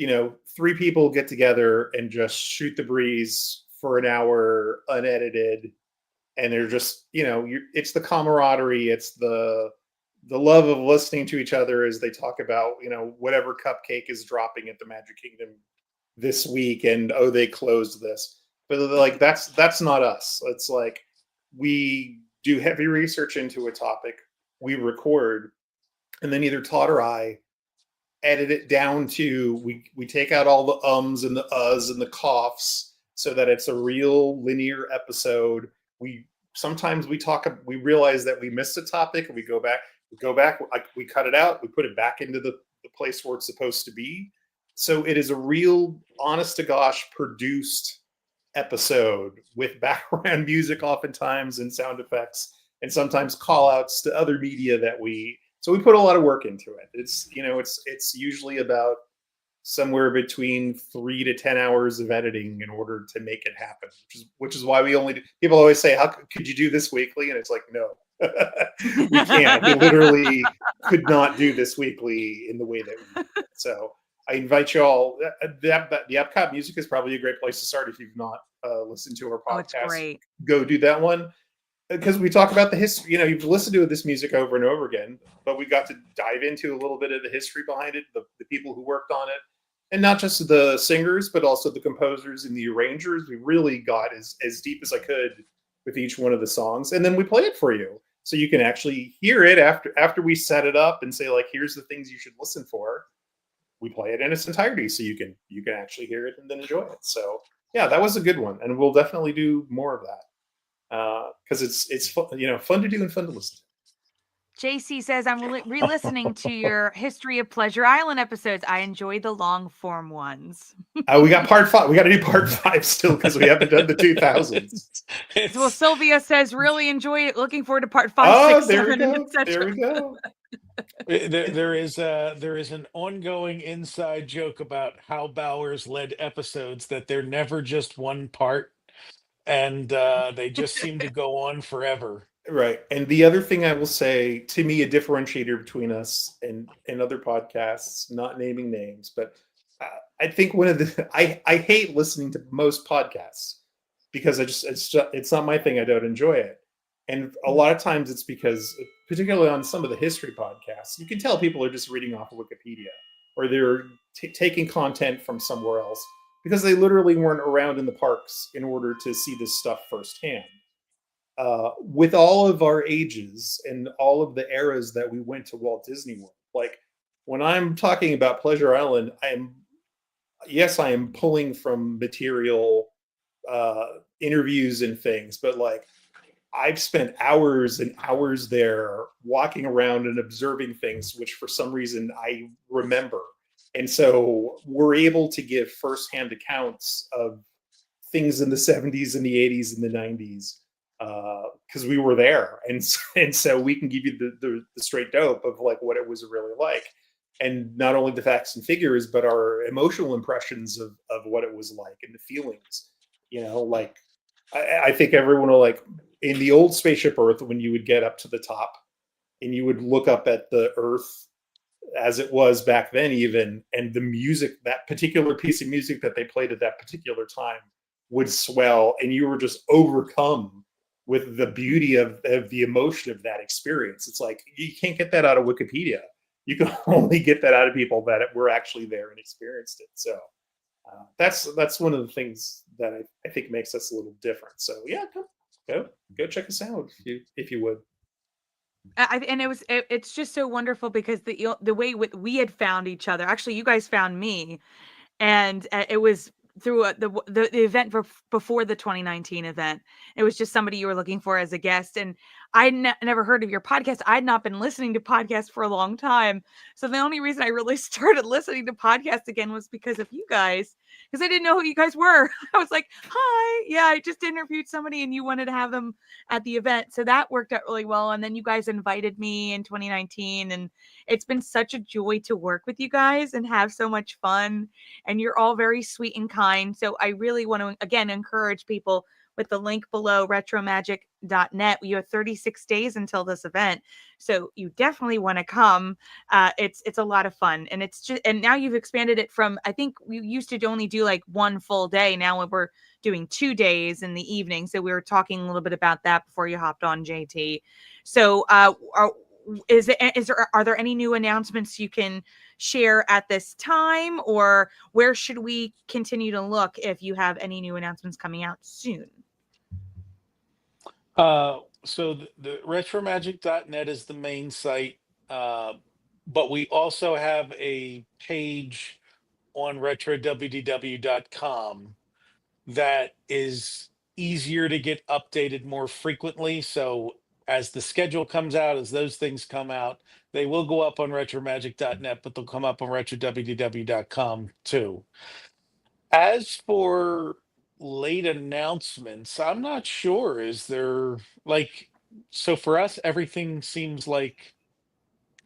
three people get together and just shoot the breeze for an hour unedited, and they're just, it's the camaraderie, it's the love of listening to each other as they talk about, whatever cupcake is dropping at the Magic Kingdom this week, and they closed this. But like that's not us. It's like we do heavy research into a topic, we record, and then either Todd or I edit it down to we take out all the ums and the uhs and the coughs so that it's a real linear episode. Sometimes we realize that we missed a topic, and we go back, we cut it out, we put it back into the place where it's supposed to be. So it is a real, honest to gosh, produced episode with background music oftentimes and sound effects, and sometimes call outs to other media so we put a lot of work into it. It's, it's usually about somewhere between 3 to 10 hours of editing in order to make it happen, which is why people always say, how could you do this weekly? And it's like, no, we can't. We literally could not do this weekly in the way that we do. So I invite you all. The Epcot music is probably a great place to start if you've not listened to our podcast. Oh, it's great. Go do that one, because we talk about the history. You've listened to this music over and over again, but we got to dive into a little bit of the history behind it, the people who worked on it, and not just the singers, but also the composers and the arrangers. We really got as deep as I could with each one of the songs, and then we play it for you so you can actually hear it after we set it up and say, like, here's the things you should listen for. We play it in its entirety so you can actually hear it and then enjoy it. So yeah, that was a good one, and we'll definitely do more of that because it's fun, fun to do and fun to listen to. JC says, I'm re-listening to your History of Pleasure Island episodes. I enjoy the long form ones. We got part 5. We got to do part 5 still because we haven't done the 2000s. Well, Sylvia says, really enjoy it. Looking forward to part 5, Oh, 6, there 7, we go. and etc. There we go. There is an ongoing inside joke about how Bowers led episodes, that they're never just one part, and they just seem to go on forever. Right. And the other thing I will say, to me, a differentiator between us and other podcasts, not naming names, but I think I hate listening to most podcasts because it's not my thing. I don't enjoy it. And a lot of times it's because, particularly on some of the history podcasts, you can tell people are just reading off of Wikipedia, or they're taking content from somewhere else because they literally weren't around in the parks in order to see this stuff firsthand. With all of our ages and all of the eras that we went to Walt Disney World, like when I'm talking about Pleasure Island, I am pulling from material, interviews and things, but like I've spent hours and hours there walking around and observing things, which for some reason I remember. And so we're able to give firsthand accounts of things in the 70s and the 80s and the 90s. Because we were there, and so we can give you the straight dope of like what it was really like, and not only the facts and figures, but our emotional impressions of what it was like and the feelings. Like I think everyone will, like, in the old Spaceship Earth, when you would get up to the top and you would look up at the Earth as it was back then, even, and the music, that particular piece of music that they played at that particular time, would swell, and you were just overcome with the beauty of the emotion of that experience. It's like, you can't get that out of Wikipedia. You can only get that out of people that were actually there and experienced it. So that's one of the things that I think makes us a little different. So yeah, go check us out if you would. And it's just so wonderful because the way we had found each other. Actually, you guys found me, and it was through the event before the 2019 event. It was just somebody you were looking for as a guest, and I never heard of your podcast. I had not been listening to podcasts for a long time. So the only reason I really started listening to podcasts again was because of you guys, because I didn't know who you guys were. I was like, hi, yeah, I just interviewed somebody and you wanted to have them at the event. So that worked out really well. And then you guys invited me in 2019, and it's been such a joy to work with you guys and have so much fun. And you're all very sweet and kind. So I really want to, again, encourage people with the link below, RetroMagic.net. You have 36 days until this event, so you definitely want to come. It's a lot of fun, and it's just, and now you've expanded it from, I think we used to only do like one full day. Now we're doing 2 days in the evening. So we were talking a little bit about that before you hopped on, JT. So are there any new announcements you can share at this time, or where should we continue to look if you have any new announcements coming out soon? So the RetroMagic.net is the main site, but we also have a page on RetroWDW.com that is easier to get updated more frequently. So as the schedule comes out, as those things come out, they will go up on RetroMagic.net, but they'll come up on RetroWDW.com too. As for late announcements, I'm not sure. Is there like, so for us, everything seems like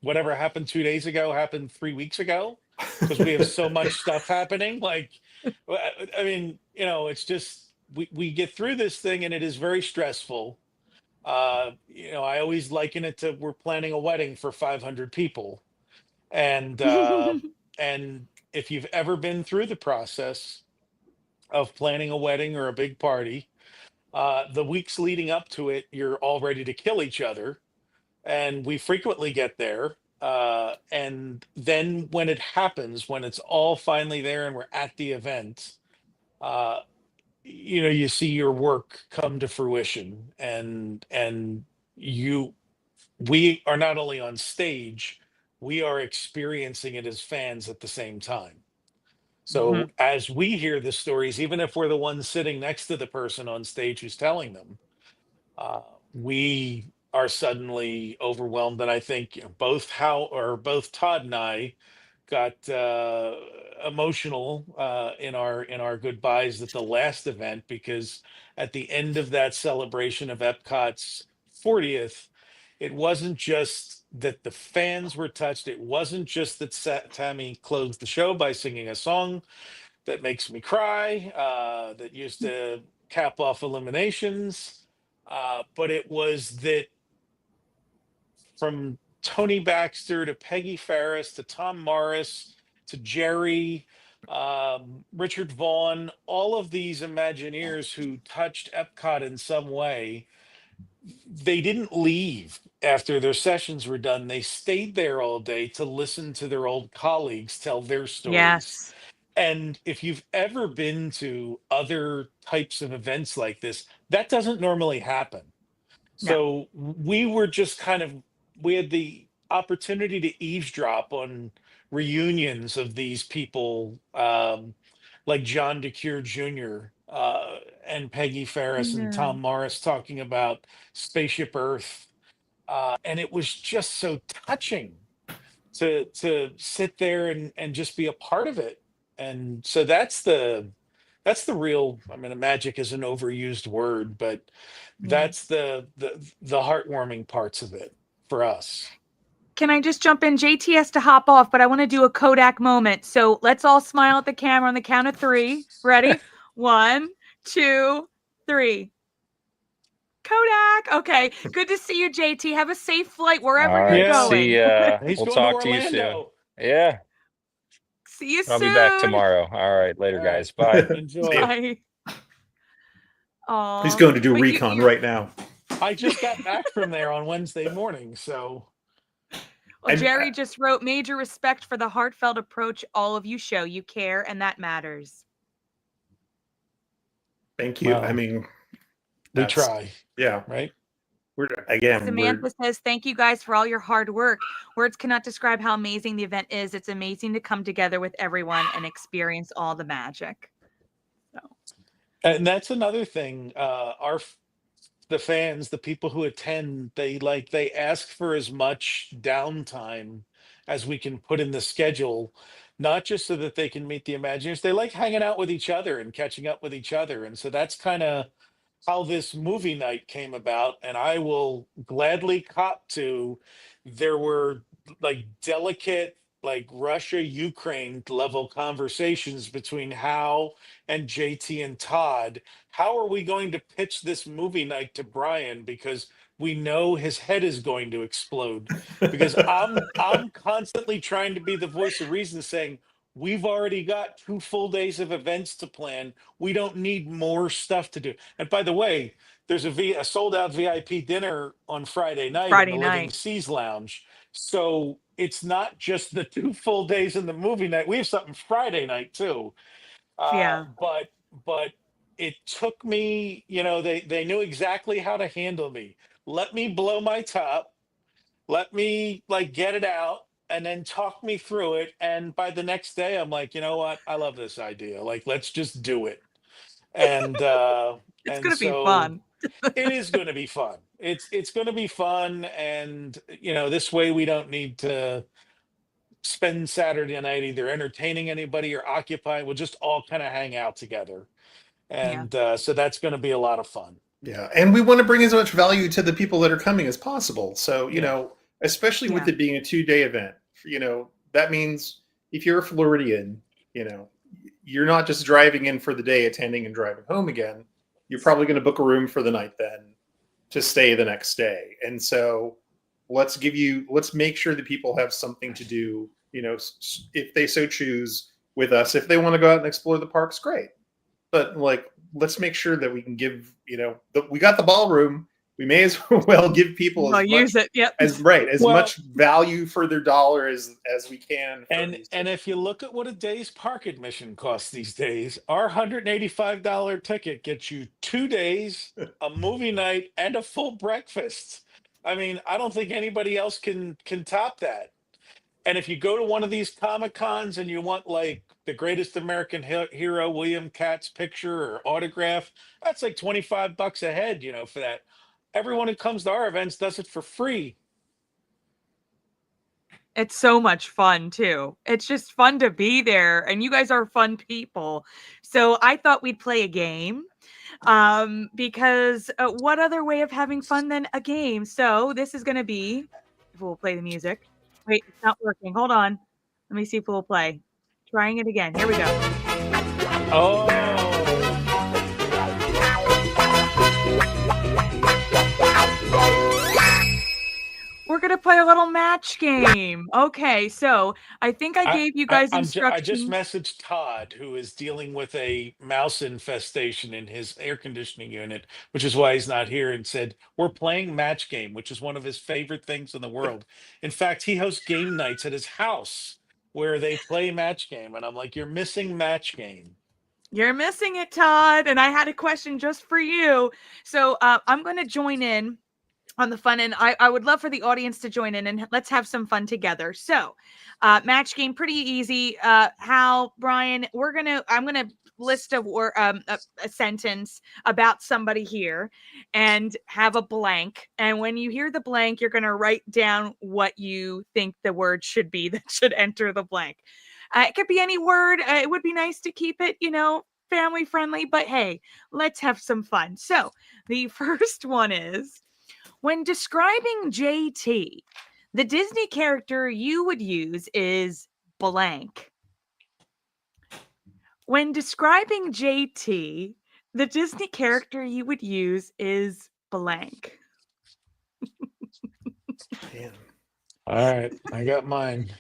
whatever happened 2 days ago happened 3 weeks ago because we have so much stuff happening. Like, I mean, it's just we get through this thing and it is very stressful. I always liken it to we're planning a wedding for 500 people, and and if you've ever been through the process of planning a wedding or a big party, the weeks leading up to it, you're all ready to kill each other. And we frequently get there. And then when it happens, when it's all finally there and we're at the event, uh, you see your work come to fruition, and we are not only on stage, we are experiencing it as fans at the same time. So as we hear the stories, even if we're the ones sitting next to the person on stage who's telling them, we are suddenly overwhelmed. And I think both Todd and I got emotional in our goodbyes at the last event, because at the end of that celebration of Epcot's 40th, it wasn't just that the fans were touched. It wasn't just that Tammy closed the show by singing a song that makes me cry, that used to cap off eliminations, but it was that from Tony Baxter to Peggy Farris to Tom Morris to Jerry, Richard Vaughn, all of these Imagineers who touched Epcot in some way, they didn't leave after their sessions were done. They stayed there all day to listen to their old colleagues tell their stories. Yes. And if you've ever been to other types of events like this, that doesn't normally happen. No. So we had the opportunity to eavesdrop on reunions of these people, like John DeCure Jr. And Peggy Farris and Tom Morris talking about Spaceship Earth. And it was just so touching to sit there and just be a part of it. And so that's the real, I mean, magic is an overused word, but that's the heartwarming parts of it for us. Can I just jump in? JT has to hop off, but I want to do a Kodak moment. So let's all smile at the camera on the count of 3. Ready? 1, 2, 3. Kodak. Okay. Good to see you, JT. Have a safe flight wherever All you're right, going. see, He's we'll going talk to to you soon. Orlando. Yeah, See you I'll soon. be back tomorrow. All right, later, All right. guys. Bye. Enjoy. Bye. He's going to do But recon right now. I just got back from there on Wednesday morning, so. Well, Jerry just wrote, major respect for the heartfelt approach all of you show. You care, and that matters. Thank you. Well, I mean, we try. Yeah. Right. Samantha says, thank you guys for all your hard work. Words cannot describe how amazing the event is. It's amazing to come together with everyone and experience all the magic. So. And that's another thing. the fans, the people who attend, they ask for as much downtime as we can put in the schedule, not just so that they can meet the Imagineers. They like hanging out with each other and catching up with each other. And so that's kind of how this movie night came about. And I will gladly cop to, there were like delicate, like Russia Ukraine level conversations between Hal and JT and Todd. How are we going to pitch this movie night to Brian, because we know his head is going to explode, because I'm constantly trying to be the voice of reason, saying we've already got 2 full days of events to plan. We don't need more stuff to do. And by the way, there's a sold out VIP dinner on Friday night in Friday the Living night. Seas Lounge. So it's not just the 2 full days in the movie night. We have something Friday night too. Yeah. But it took me, they knew exactly how to handle me. Let me blow my top. Let me like get it out and then talk me through it. And by the next day, I'm like, you know what? I love this idea. Like, let's just do it. And It's and gonna be so fun. it is going to be fun. It's going to be fun, and this way we don't need to spend Saturday night either entertaining anybody or occupying. We'll just all kind of hang out together, Yeah. and so that's going to be a lot of fun. Yeah, and we want to bring as much value to the people that are coming as possible. So, especially with Yeah. it being a 2-day event, that means if you're a Floridian, you're not just driving in for the day, attending and driving home again. You're probably going to book a room for the night then to stay the next day. And so let's make sure that people have something to do, if they so choose with us. If they want to go out and explore the parks, great. But let's make sure that we can give, we got the ballroom. We may as well give people Use it. Yep. as much value for their dollar as we can. And if you look at what a day's park admission costs these days, our $185 ticket gets you 2 days, a movie night, and a full breakfast. I mean, I don't think anybody else can top that. And if you go to one of these Comic Cons and you want like the greatest American hero, William Katz picture or autograph, that's like $25 a head, for that. Everyone who comes to our events does it for free. It's so much fun too. It's just fun to be there, and you guys are fun people. So I thought we'd play a game, because what other way of having fun than a game? So this is going to be, if we'll play the music. Wait, it's not working. Hold on. Let me see if we'll play. Trying it again. Here we go. Oh. We're going to play a little match game. Okay, so I think I gave you guys instructions. I just messaged Todd, who is dealing with a mouse infestation in his air conditioning unit, which is why he's not here, and said, we're playing match game, which is one of his favorite things in the world. In fact, he hosts game nights at his house where they play match game. And I'm like, you're missing match game. You're missing it, Todd. And I had a question just for you. So I'm going to join in on the fun, and I would love for the audience to join in, and let's have some fun together. So match game, pretty easy. Hal, Brian, I'm gonna list a sentence about somebody here and have a blank, and when you hear the blank, you're gonna write down what you think the word should be that should enter the blank. It could be any word. It would be nice to keep it family friendly, but hey, let's have some fun. So the first one is, when describing JT, the Disney character you would use is blank. When describing JT, the Disney character you would use is blank. Man. All right, I got mine.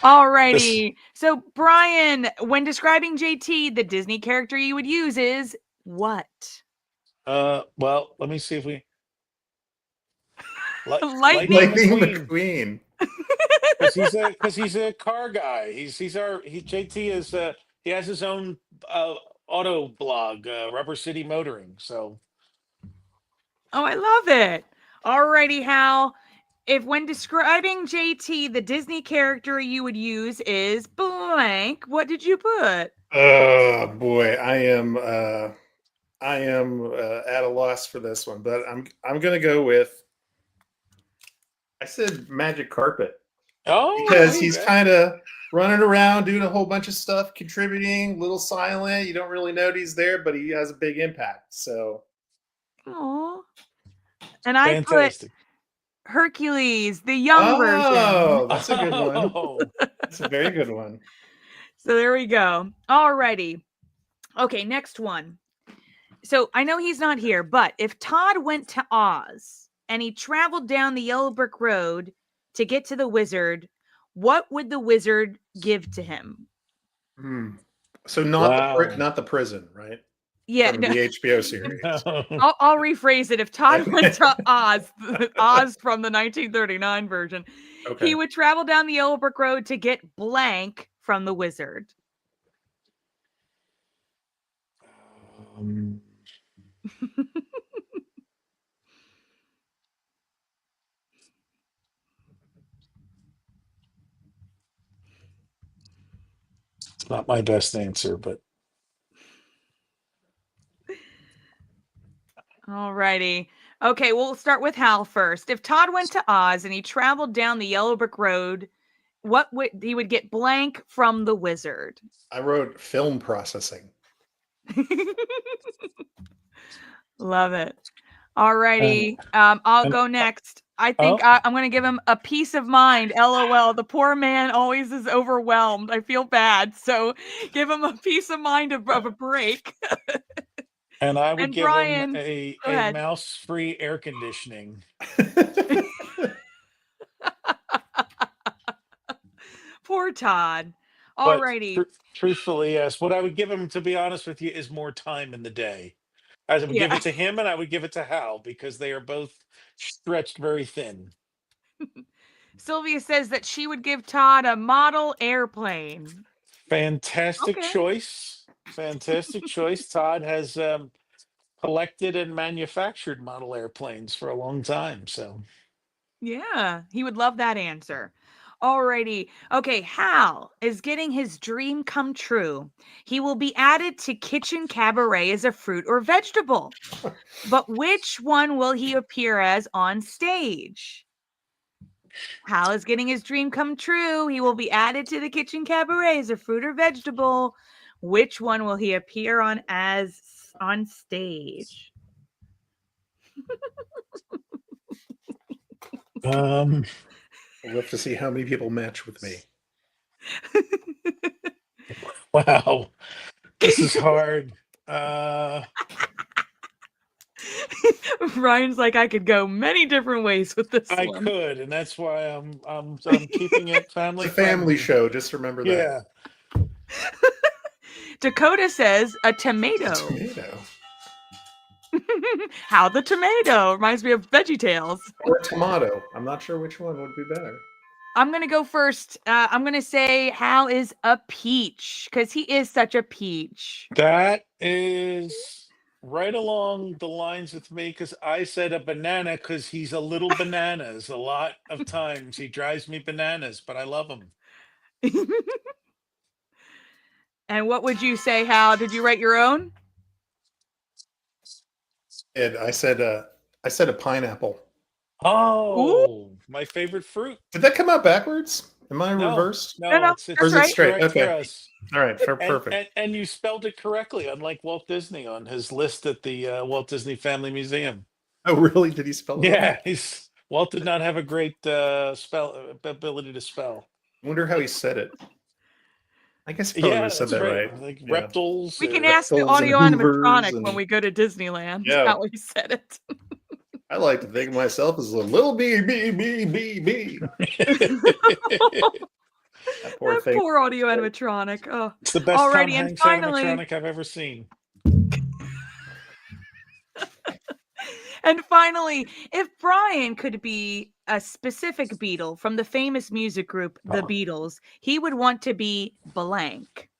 Alrighty. So, Brian, when describing JT, the Disney character you would use is what? Well, let me see if we Lightning McQueen. Because he's a car guy. JT is he has his own auto blog, Rubber City Motoring. So, oh, I love it. Alrighty, Hal. If when describing JT, the Disney character you would use is blank, what did you put? Oh boy, I am at a loss for this one, but I'm gonna go with. I said Magic Carpet Oh, because he's okay. kind of running around doing a whole bunch of stuff, contributing, little silent. You don't really know he's there, but he has a big impact. So, Oh, and I put Fantastic. Hercules, the young version. oh, that's a good one. Oh, That's a very good one. So there we go. Alrighty. Okay, next one. So I know he's not here, but if Todd went to Oz and he traveled down the yellow brick road to get to the wizard, what would the wizard give to him? Hmm. So not Wow. not the prison, right? Yeah, From no, the HBO series. I'll rephrase it. If Todd went to Oz, Oz from the 1939 version, Okay. he would travel down the yellow brick road to get blank from the wizard. It's not my best answer, but Alrighty. Okay, we'll start with Hal first. If Todd went to Oz and he traveled down the yellow brick road, what would he would get blank from the wizard? I wrote film processing. Love it. Alrighty. I'll go next. I think I'm going to give him a peace of mind. LOL. The poor man always is overwhelmed. I feel bad. So give him a peace of mind of a break. and I would And give Brian, him a go ahead. mouse-free air conditioning. Poor Todd. But Alrighty. truthfully, yes. What I would give him, to be honest with you, is more time in the day. I would give it to him and I would give it to Hal because they are both stretched very thin. Sylvia says that she would give Todd a model airplane. Fantastic Okay. choice. Fantastic choice. Todd has collected and manufactured model airplanes for a long time. So Yeah, he would love that answer. Alrighty. Okay, Hal is getting his dream come true. He will be added to Kitchen Cabaret as a fruit or vegetable. But which one will he appear as on stage? Hal is getting his dream come true. He will be added to the Kitchen Cabaret as a fruit or vegetable. Which one will he appear on as on stage? We'll have to see how many people match with me. wow. This is hard. Ryan's like, I could go many different ways with this I one. could, and that's why I'm keeping it family It's a family friendly. show. Just remember that. Yeah. Dakota says a tomato. Tomato. How the tomato reminds me of VeggieTales. Or tomato. I'm not sure which one would be better. I'm gonna go first. I'm gonna say Hal is a peach because he is such a peach. That is right along the lines with me because I said a banana because he's a little bananas. A lot of times he drives me bananas, but I love him. And what would you say, Hal? Did you write your own? And I said a pineapple. Oh, my favorite fruit. Did that come out backwards? Am I No, reversed? No, No, it's that's Or is it right. straight? correct for Okay. us. All right. Perfect. And you spelled it correctly, unlike Walt Disney on his list at the Walt Disney Family Museum. Oh, really? Did he spell it? Yeah, Walt did not have a great ability to spell. I wonder how he said it. I guess he probably would have said that's that right. Like Yeah. reptiles. We can or- ask the Reptiles and audio hoovers animatronic and- when we go to Disneyland Yeah. how he said it. I like to think of myself as a little bee. That poor That thing. poor audio animatronic. Oh. It's the best Tom Alrighty, and Hanks finally- animatronic I've ever seen. And finally, if Brian could be a specific Beatle from the famous music group The Beatles, he would want to be blank.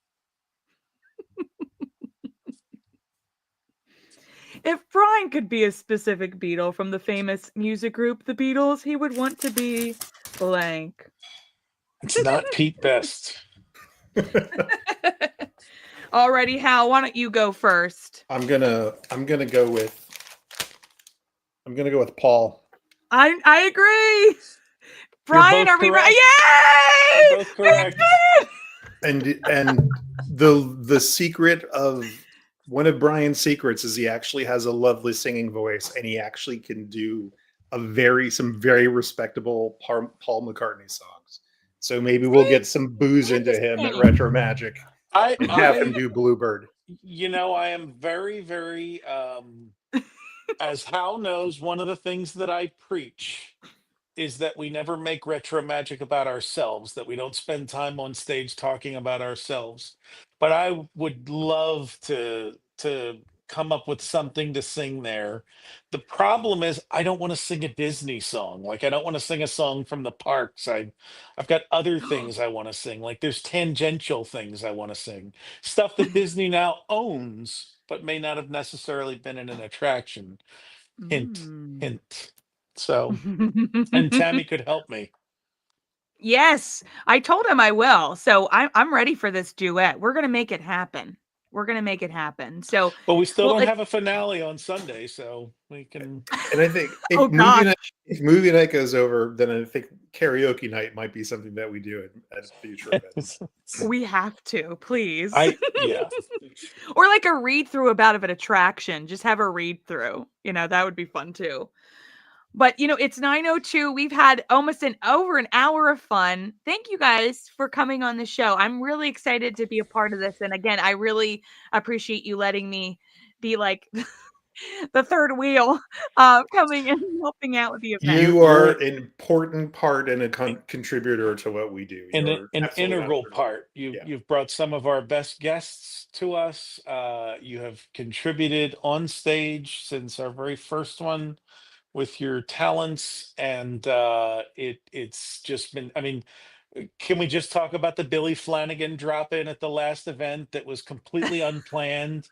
If Brian could be a specific Beatle from the famous music group The Beatles, he would want to be blank. It's not Pete Best. Alrighty, Hal, why don't you go first? I'm gonna go with Paul. I agree. Brian, both are we correct. right? Yay! You're both correct. And the secret of one of Brian's secrets is he actually has a lovely singing voice, and he actually can do some very respectable Paul McCartney songs. So maybe we'll get some booze into him at RetroMagic and have him do Bluebird. You know, I am very, very, as Hal knows, one of the things that I preach is that we never make RetroMagic about ourselves, that we don't spend time on stage talking about ourselves. But I would love to come up with something to sing there. The problem is I don't want to sing a Disney song. Like, I don't want to sing a song from the parks. I've got other things I want to sing. Like, there's tangential things I want to sing. Stuff that Disney now owns, but may not have necessarily been in an attraction. Hint, hint. So, and Tammy could help me. Yes, I told him I will. So I'm ready for this duet. We're gonna make it happen. We're gonna make it happen. So, But we still well, don't have a finale on Sunday, so we can. And I think if, if movie night goes over, then I think karaoke night might be something that we do at future events. we have to, please. Yeah. Or like a read through about an attraction. Just have a read through. You know, that would be fun too. But you know, it's 9:02. We've had almost over an hour of fun. Thank you guys for coming on the show. I'm really excited to be a part of this. And again, I really appreciate you letting me be like the third wheel coming and helping out with the event. You are an important part and a contributor to what we do. An integral part. You've brought some of our best guests to us. You have contributed on stage since our very first one with your talents, and it's just been, I mean, can we just talk about the Billy Flanagan drop in at the last event that was completely unplanned?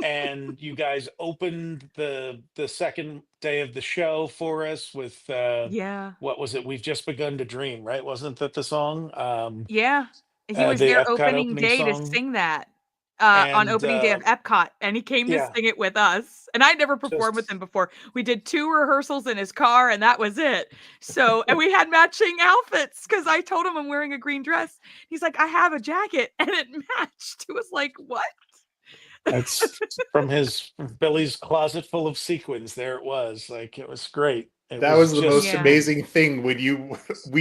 And you guys opened the second day of the show for us with what was it? We've Just Begun to Dream, right? Wasn't that the song? Yeah, he was the there Epcot opening day song. to sing that on opening day of Epcot, and he came to sing it with us. And I'd never performed with him before. We did 2 rehearsals in his car, and that was it. So, and we had matching outfits because I told him I'm wearing a green dress. He's like, I have a jacket, and it matched. It was like, what? That's from Billy's closet full of sequins. There it was. Like, it was great. That was the most amazing thing when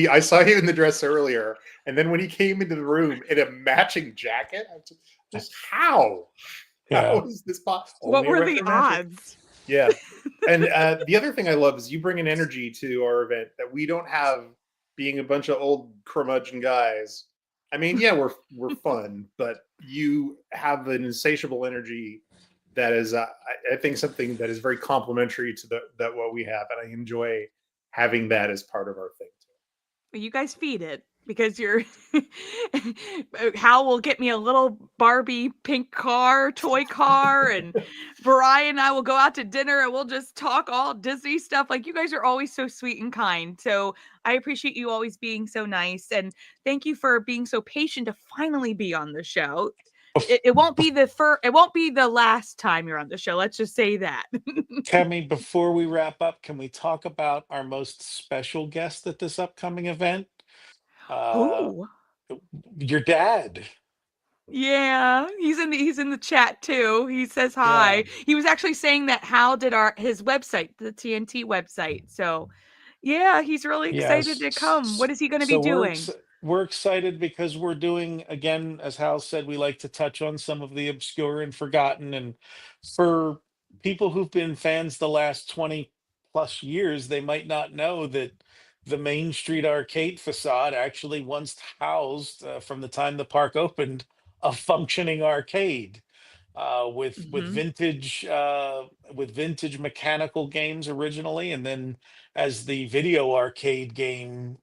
I saw him in the dress earlier, and then when he came into the room in a matching jacket, I just how is this possible? What were the odds? Yeah. And the other thing I love is you bring an energy to our event that we don't have, being a bunch of old curmudgeon guys. I mean, yeah, we're fun, but you have an insatiable energy that is, I think, something that is very complementary to that what we have, and I enjoy having that as part of our thing too. You guys feed it because you're. Hal will get me a little Barbie pink toy car, and Brian and I will go out to dinner and we'll just talk all Disney stuff. Like, you guys are always so sweet and kind. So I appreciate you always being so nice, and thank you for being so patient to finally be on the show. It won't be the last time you're on the show. Let's just say that. Tammy, before we wrap up, can we talk about our most special guest at this upcoming event? Ooh. Your dad. Yeah, he's in the chat too. He says hi. Yeah. He was actually saying that Hal did his website, the TNT website. So yeah, he's really excited to come. What is he going to be doing? We're excited because we're doing, again, as Hal said, we like to touch on some of the obscure and forgotten. And for people who've been fans the last 20 plus years, they might not know that the Main Street arcade facade actually once housed, from the time the park opened, a functioning arcade with vintage mechanical games originally, and then as the video arcade game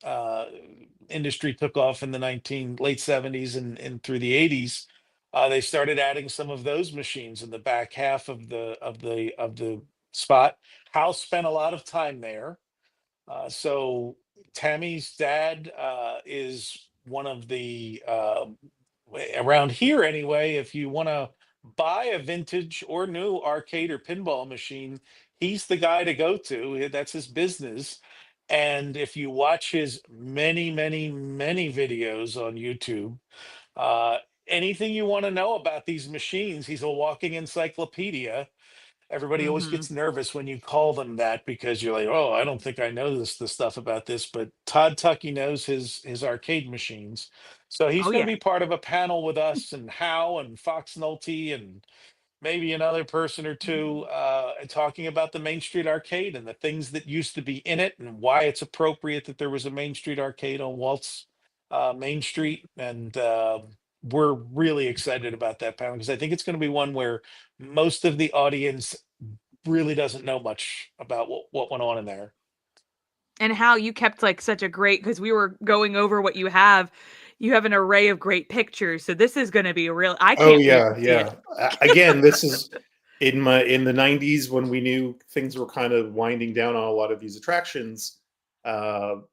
industry took off in the late 70s and through the 80s, they started adding some of those machines in the back half of the spot. Hal spent a lot of time there. So Tammy's dad is one of the around here anyway. If you want to buy a vintage or new arcade or pinball machine, he's the guy to go to. That's his business. And if you watch his many, many, many videos on YouTube, uh, anything you want to know about these machines, he's a walking encyclopedia. Everybody always Hmm. gets nervous when you call them that because you're like, oh, I don't think I know the stuff about this. But Todd Tuckey knows his arcade machines, so he's Oh going to yeah. be part of a panel with us and Howe and Fox Nolte and maybe another person or two talking about the Main Street Arcade and the things that used to be in it and why it's appropriate that there was a Main Street Arcade on Walt's Main Street. And we're really excited about that panel because I think it's going to be one where most of the audience really doesn't know much about what went on in there. And how you kept like such a great, because we were going over what you have. You have an array of great pictures, so this is going to be a real. I can't Oh wait yeah, to see yeah. it. Again, this is in the 90s when we knew things were kind of winding down on a lot of these attractions. I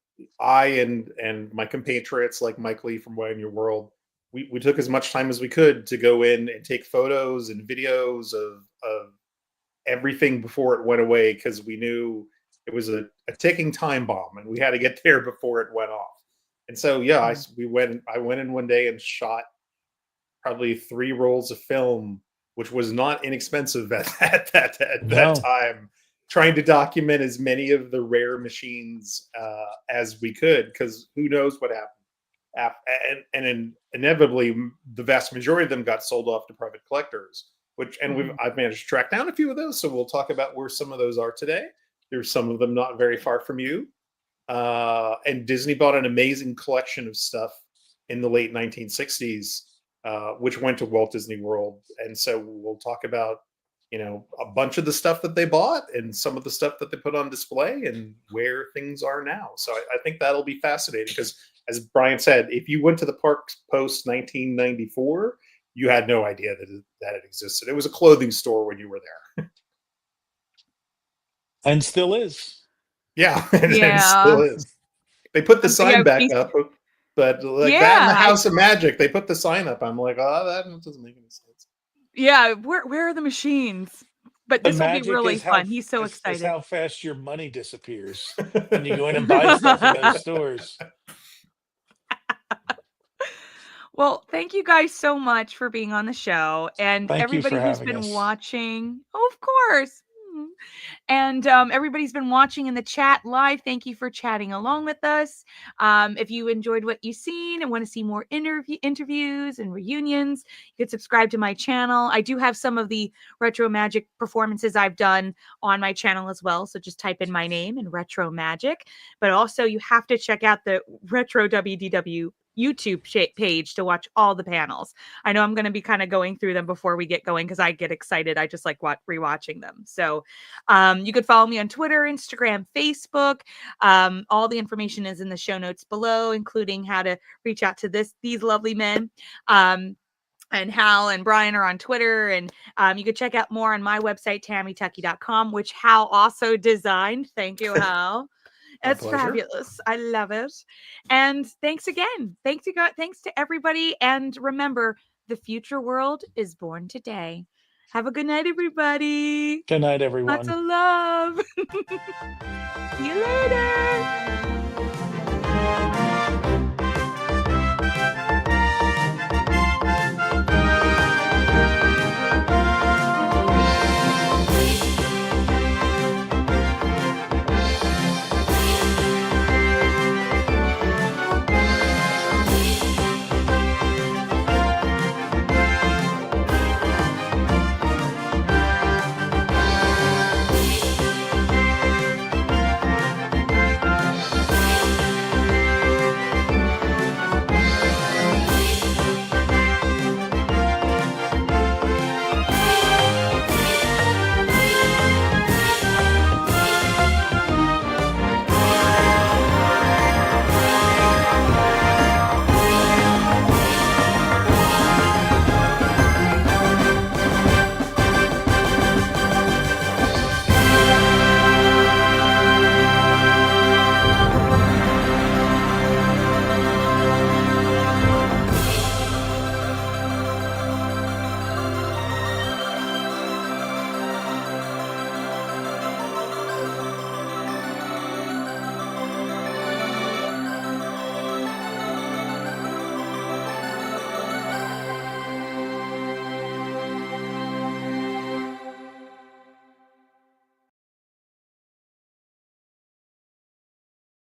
and my compatriots like Mike Lee from Way in Your World, we took as much time as we could to go in and take photos and videos of everything before it went away because we knew it was a ticking time bomb and we had to get there before it went off. And so yeah, I went in one day and shot probably 3 rolls of film, which was not inexpensive at that time, trying to document as many of the rare machines as we could, because who knows what happened. And inevitably, the vast majority of them got sold off to private collectors, I've managed to track down a few of those. So we'll talk about where some of those are today. There's some of them not very far from you. And Disney bought an amazing collection of stuff in the late 1960s, which went to Walt Disney World. And so we'll talk about, a bunch of the stuff that they bought and some of the stuff that they put on display and where things are now. So I think that'll be fascinating because, as Brian said, if you went to the parks post 1994, you had no idea that it existed. It was a clothing store when you were there. And still is. Yeah, and Yeah. still is. They put the sign back up, but like that in the House of Magic, they put the sign up. I'm like, oh, that doesn't make any sense. Yeah, where are the machines? But The this will be magic really is fun. He's so excited. Is how fast your money disappears when you go in and buy stuff in those stores. Well, thank you guys so much for being on the show, and Thank you everybody for who's having been us. watching. Oh, of course. And everybody's been watching in the chat live. Thank you for chatting along with us. If you enjoyed what you've seen and want to see more interviews and reunions, you can subscribe to my channel. I do have some of the RetroMagic performances I've done on my channel as well. So just type in my name and RetroMagic. But also you have to check out the RetroWDW YouTube page to watch all the panels. I know I'm going to be kind of going through them before we get going because I get excited. I just like rewatching them. So you could follow me on Twitter, Instagram, Facebook. All the information is in the show notes below, including how to reach out to these lovely men. And Hal and Brian are on Twitter. And you could check out more on my website, TammyTuckey.com, which Hal also designed. Thank you, Hal. It's fabulous. I love it. And thanks again. Thanks to everybody. And remember, the future world is born today. Have a good night, everybody. Good night, everyone. Lots of love. See you later.